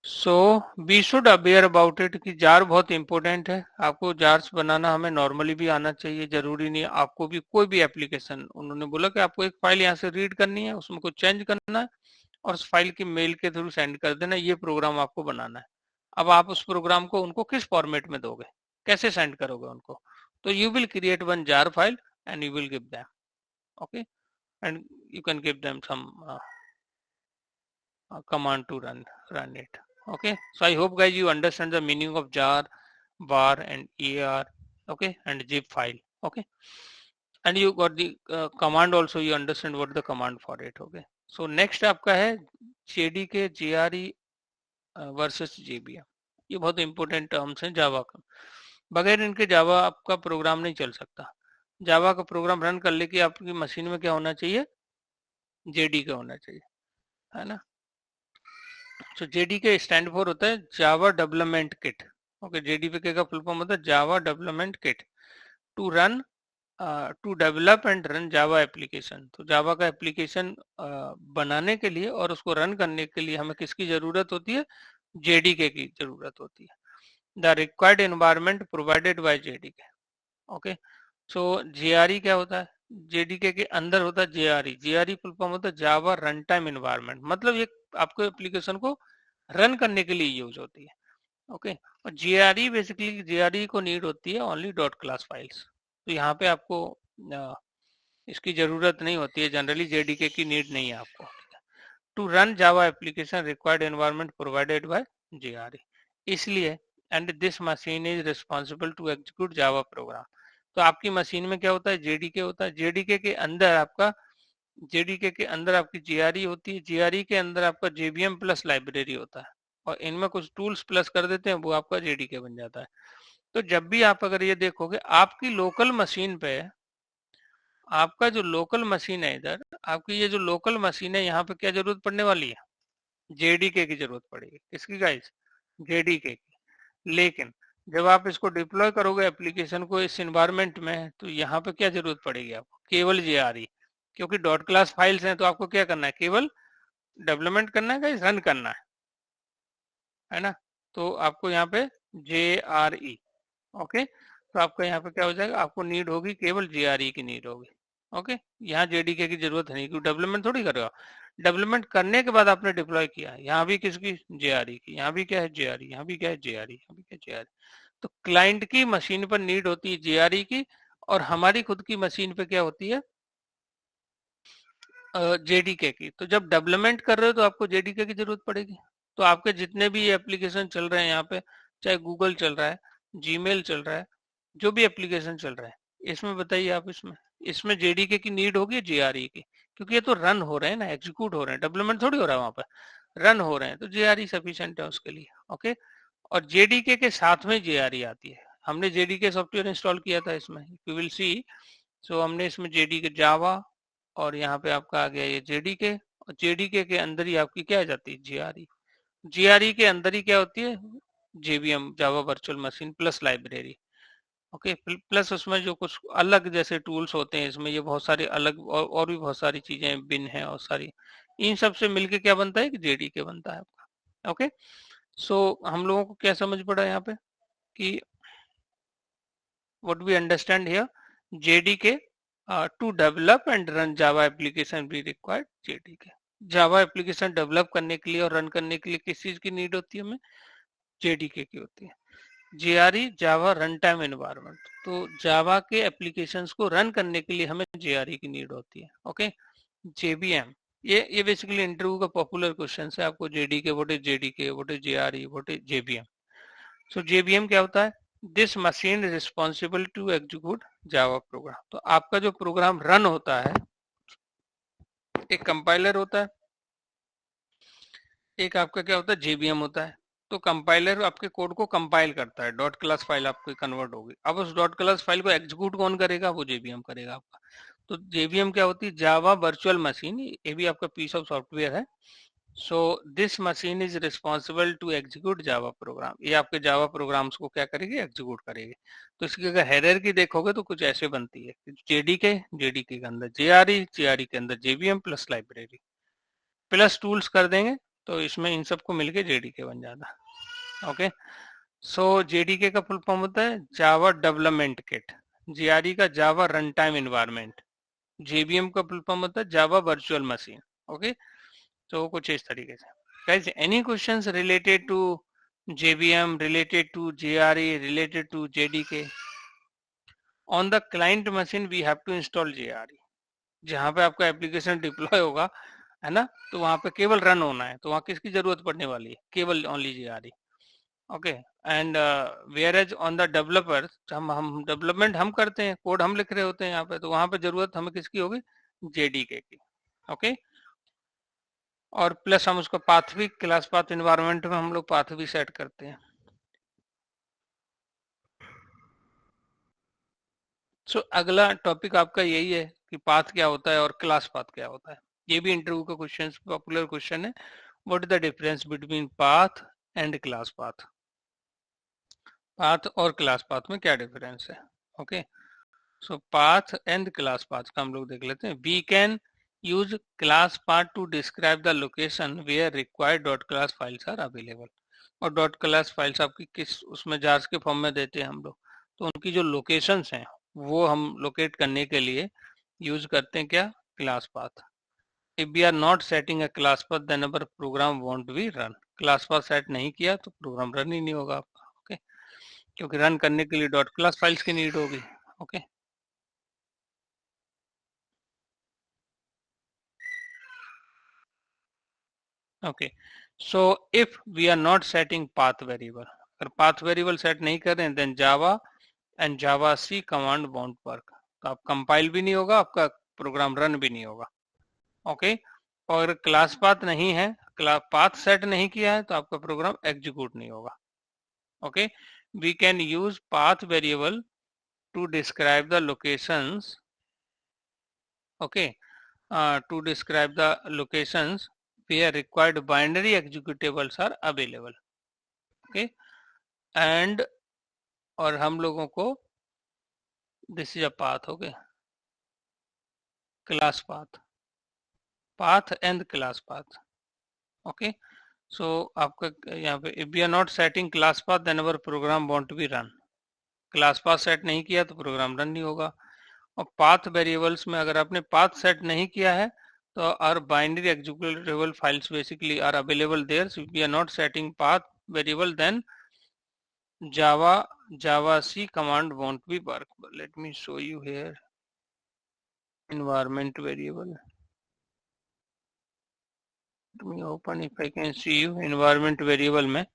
So we should aware about it कि जार बहुत इंपॉर्टेंट है। आपको जार्स बनाना हमें नॉर्मली भी आना चाहिए, जरूरी नहीं आपको भी कोई भी एप्लीकेशन, उन्होंने बोला कि आपको एक फाइल यहाँ से रीड करनी है, उसमें कुछ चेंज करना है और उस फाइल की मेल के थ्रू सेंड कर देना, ये प्रोग्राम आपको बनाना है। अब आप उस प्रोग्राम को उनको किस फॉर्मेट में दोगे, कैसे सेंड करोगे उनको, तो you will create one jar file and you will give them, okay, and you can give them some command to run it, okay। So I hope guys you understand the meaning of jar, var and EAR, okay, and zip file, okay, and you got the command also, you understand what the command for it, okay। So next आपका है JDK JRE versus JVM, ये बहुत इंपॉर्टेंट टर्म्स हैं जावा का। बगैर इनके जावा आपका प्रोग्राम नहीं चल सकता। जावा का प्रोग्राम रन करने के आपकी मशीन में क्या होना चाहिए, JDK होना चाहिए, है ना। तो JDK स्टैंड फॉर होता है Java development kit, okay. JDK का फुल फॉर्म होता है Java development kit, to run to develop and run Java application. तो जावा का एप्लीकेशन बनाने के लिए और उसको रन करने के लिए हमें किसकी जरूरत होती है? जेडीके की जरूरत होती है। The required environment provided bye JDK. Okay, so JRE क्या होता है? जेडीके के अंदर होता है जेआरई। जेआरई फुल फॉर्म होता है जावा रन टाइम एनवायरनमेंट, मतलब ये आपको एप्लीकेशन को रन करने के लिए यूज होती है। ओके, और जेआरई बेसिकली जेआरई को नीड होती है ओनली डॉट क्लास फाइल्स। तो यहाँ पे आपको इसकी जरूरत नहीं होती है, जनरली जेडीके की नीड नहीं है आपको। To run Java application required environment provided by JRE, इसलिए and this machine is responsible to execute Java program. तो आपकी मशीन में क्या होता है? जेडीके होता है। जेडीके के अंदर आपका जेडीके के अंदर आपकी जेआरई होती है। जेआरई के अंदर आपका जेवीएम प्लस लाइब्रेरी होता है, और इनमें कुछ टूल्स प्लस कर देते हैं, वो आपका जेडीके बन जाता है। तो जब भी आप अगर ये देखोगे आपकी लोकल मशीन पे, आपका जो लोकल मशीन है इधर, आपकी ये जो लोकल मशीन है, यहाँ पे क्या जरूरत पड़ने वाली है? जेडीके की जरूरत पड़ेगी। किसकी गाइस? जेडीके की। लेकिन जब आप इसको डिप्लॉय करोगे एप्लीकेशन को इस एनवायरनमेंट में, तो यहाँ पे क्या जरूरत पड़ेगी आपको? केवल जेआरई, क्योंकि डॉट क्लास फाइल्स हैं, तो आपको क्या करना है? केवल डेवलपमेंट करना है गाइस, रन करना है ना? तो आपको यहाँ पे जेआरई, ओके, तो आपका यहाँ पे क्या हो जाएगा? आपको नीड होगी केवल जेआरई की नीड होगी। ओके, यहाँ जेडीके की जरूरत नहीं, क्योंकि डेवलपमेंट थोड़ी करेगा। डेवलपमेंट करने के बाद आपने डिप्लॉय किया, यहाँ भी किसकी? जेआरई की। यहाँ भी क्या है? जेआरई। यहाँ भी क्या है? जेआरई। यहाँ भी क्या है? जेआरई। तो क्लाइंट की मशीन पर नीड होती है जेआरई की, और हमारी खुद की मशीन पे क्या होती है? जेडीके की। तो जब डेवलपमेंट कर रहे हो तो आपको जेडीके की जरूरत पड़ेगी। तो आपके जितने भी एप्लीकेशन चल रहे हैं यहाँ पे, चाहे गूगल चल रहा है, जीमेल चल रहा है, जो भी एप्लीकेशन चल रहा है, इसमें बताइए आप, इसमें जेडीके की नीड होगी जेआरई की, क्योंकि ये तो रन हो रहे हैं ना, एग्जीक्यूट हो रहे हैं, डेवलपमेंट थोड़ी हो रहा है वहां पर, रन हो रहे हैं, तो जेआरई सफिशिएंट है उसके लिए। ओके, और जेडीके के साथ में जेआरई आती है। हमने जेडीके सॉफ्टवेयर इंस्टॉल किया था इसमें, यू विल सी। सो हमने इसमें जेडीके जावा, और यहाँ पे आपका आ गया ये जेडीके, और जेडीके के अंदर ही आपकी क्या आ जाती है? जेआरई। जेआरई के अंदर ही क्या होती है? JVM Java virtual machine plus library. Okay, plus उसमें जो कुछ अलग जैसे टूल्स होते हैं इसमें, ये बहुत सारे अलग और भी बहुत सारी चीजें, बिन है और सारी, इन सब से मिलके क्या बनता है? कि जेडीके बनता है आपका। ओके, सो हम लोगों को क्या समझ पड़ा यहाँ पे कि what we understand here, JDK to develop and run Java application we require JDK। Java application develop करने के लिए और रन करने के लिए किस चीज की नीड होती है? हमें जेडीके की होती है। जेआरई जावा रन टाइम एनवायरनमेंट, तो जावा के एप्लीकेशंस को रन करने के लिए हमें जेआरई की नीड होती है। ओके, जेबीएम, ये बेसिकली इंटरव्यू का पॉपुलर क्वेश्चन है आपको। JDK, what is JDK, what is JRE, what is JVM. So JVM क्या होता है? This machine is responsible to execute Java program. तो आपका जो प्रोग्राम रन होता है, एक कंपाइलर होता है, एक आपका क्या होता है? जेबीएम होता है। तो कंपाइलर आपके कोड को कंपाइल करता है, डॉट क्लास फाइल आपकी कन्वर्ट होगी। अब उस डॉट क्लास फाइल को एग्जीक्यूट कौन करेगा? वो जेबीएम करेगा आपका। तो जेबीएम क्या होती है? जावा वर्चुअल मशीन, ये भी आपका पीस ऑफ सॉफ्टवेयर है। So this machine is responsible to execute Java program, ये आपके जावा प्रोग्राम्स को क्या करेगी? एग्जीक्यूट करेगी। तो इसकी अगर हायरार्की देखोगे तो कुछ ऐसे बनती है, जेडीके, जेडीके के अंदर जेआरई, जेआरई के अंदर JVM plus library plus tools कर देंगे, तो इसमें इन सबको मिलके जेडीके बन जाता है। ओके, सो जेडीके का फुल फॉर्म होता है जावा डेवलपमेंट किट, जेआरई का जावा रन टाइम एनवायरनमेंट, जेवीएम का फुल फॉर्म होता है जावा वर्चुअल मशीन। ओके, तो कुछ इस तरीके से। Guys, any questions related to JVM, related to JRE, related to JDK? On the client machine we have to install JRE। जहाँ पे आपका एप्लीकेशन डिप्लॉय होगा, है ना, तो वहाँ पे केवल रन होना है, तो वहाँ किसकी जरूरत पड़ने वाली है? केवल only JRE। Okay, and where as on the developer, हम डेवलपमेंट हम करते हैं, कोड हम लिख रहे होते हैं यहाँ पे, तो वहाँ पे जरूरत हमें किसकी होगी? JDK की। ओके, और प्लस हम उसको पाथ भी, क्लास पाथ इन्वायरमेंट में हम लोग पाथ भी सेट करते हैं। सो अगला टॉपिक आपका यही है कि पाथ क्या होता है और क्लास पाथ क्या होता है। ये भी इंटरव्यू का क्वेश्चन, पॉपुलर क्वेश्चन है। What is the difference between path and class path? Path और क्लास पाथ में क्या डिफरेंस है? Okay, so path and class path का हम लोग देख लेते हैं. We can use class path to describe the location where required .class files are available. और .class files आपकी किस उसमें jars के फॉर्म में देते हैं हम लोग, तो उनकी जो लोकेशंस हैं वो हम लोकेट करने के लिए यूज करते हैं क्या, class path. If we are not setting a class path then our program won't be run. Class path set नहीं किया तो प्रोग्राम रन ही नहीं होगा आपका. ओके, क्योंकि रन करने के लिए .class फाइल्स की नीड होगी. Okay, okay. So if we are not setting path variable, अगर पाथ वेरिएबल सेट नहीं कर रहे हैं then Java and Java C command won't work. तो आप कंपाइल भी नहीं होगा, आपका प्रोग्राम रन भी नहीं होगा. ओके, और क्लास पाथ नहीं है, पाथ सेट नहीं किया है तो आपका प्रोग्राम एग्जीक्यूट नहीं होगा. Okay, we can use path variable to describe the locations. Okay, to describe the locations where required binary executables are available. Okay, and और हम लोगों को this is a path. Okay, class path and class path. Okay, so आपका यहाँ पे if we are not setting class path then our program won't be run. Class path set नहीं किया तो प्रोग्राम रन नहीं होगा. और पाथ वेरिएबल्स में अगर आपने पाथ सेट नहीं किया है तो our binary executable files basically are available there. So if we are not setting path variable then Java C command won't be work. Let me show you here environment variable. Let me open if I can see you. environment variable में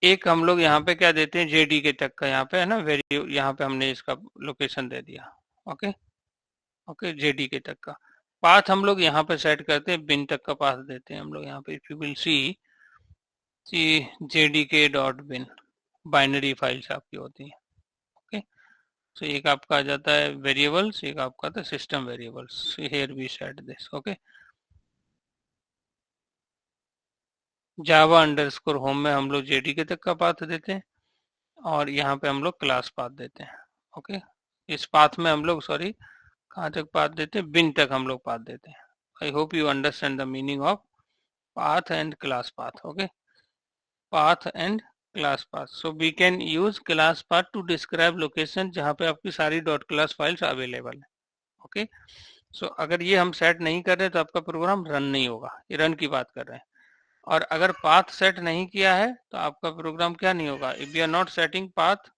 एक हम लोग यहाँ पे क्या देते हैं, JDK तक का यहाँ पे है ना वेरिएबल, यहाँ पे हमने इसका लोकेशन दे दिया. ओके, ओके, JDK तक का पाथ हम लोग यहाँ पे सेट करते हैं, बिन तक का पाथ देते हैं हम लोग यहाँ पे. If you will see JDK.bin binary files आपकी होती हैं. ओके, सो एक आपका आ जाता है वेरिएबल्स, एक आपका आता है system variables. Here we set this. Okay, Java underscore home में हम लोग JDK तक का पाथ देते हैं और यहाँ पे हम लोग क्लास पाथ देते हैं. ओके, इस पाथ में हम लोग सॉरी कहाँ तक पाथ देते हैं, बिन तक हम लोग पाथ देते हैं. I hope you understand the meaning of path and class path. Okay, path and class path. So we can use class path to describe location जहाँ पे आपकी सारी .class files अवेलेबल है. ओके, सो अगर ये हम सेट नहीं कर रहे तो आपका प्रोग्राम रन नहीं होगा. ये रन की बात कर रहे हैं. और अगर पाथ सेट नहीं किया है तो आपका प्रोग्राम क्या नहीं होगा. If we are not setting path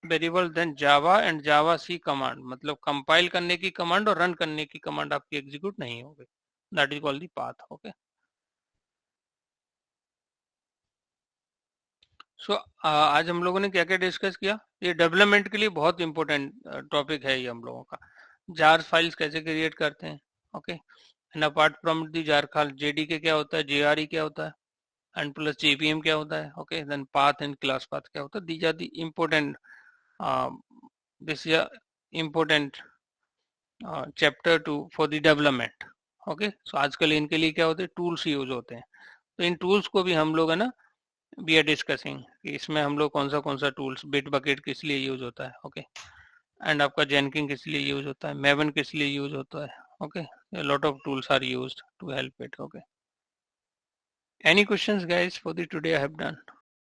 variable then Java and Java C command, मतलब कंपाइल करने की कमांड और रन करने की कमांड आपकी एग्जीक्यूट नहीं होगी. That is called the path. Okay, so आज हम लोगों ने क्या क्या डिस्कस किया. ये डेवलपमेंट के लिए बहुत इंपॉर्टेंट टॉपिक है ये हम लोगों का. जार फाइल्स कैसे क्रिएट करते हैं. Okay, and apart from the jar file JDK क्या होता है, JRE क्या होता है, एंड प्लस JVM क्या होता है. Okay, then path and class path क्या होता है. These are the important, this is important chapter to for the development. Okay, so आजकल इनके लिए क्या होते हैं, टूल्स यूज होते हैं. तो इन टूल्स को भी हम लोग है ना वी आर डिस्कसिंग कि इसमें हम लोग कौन सा टूल्स, बिट बकेट किस लिए यूज होता है. ओके, एंड आपका जेनकिन किस लिए यूज होता है, मेवन किस लिए यूज होता है. Okay, lot of tools are used to help it. Okay, any questions guys for the today I have done.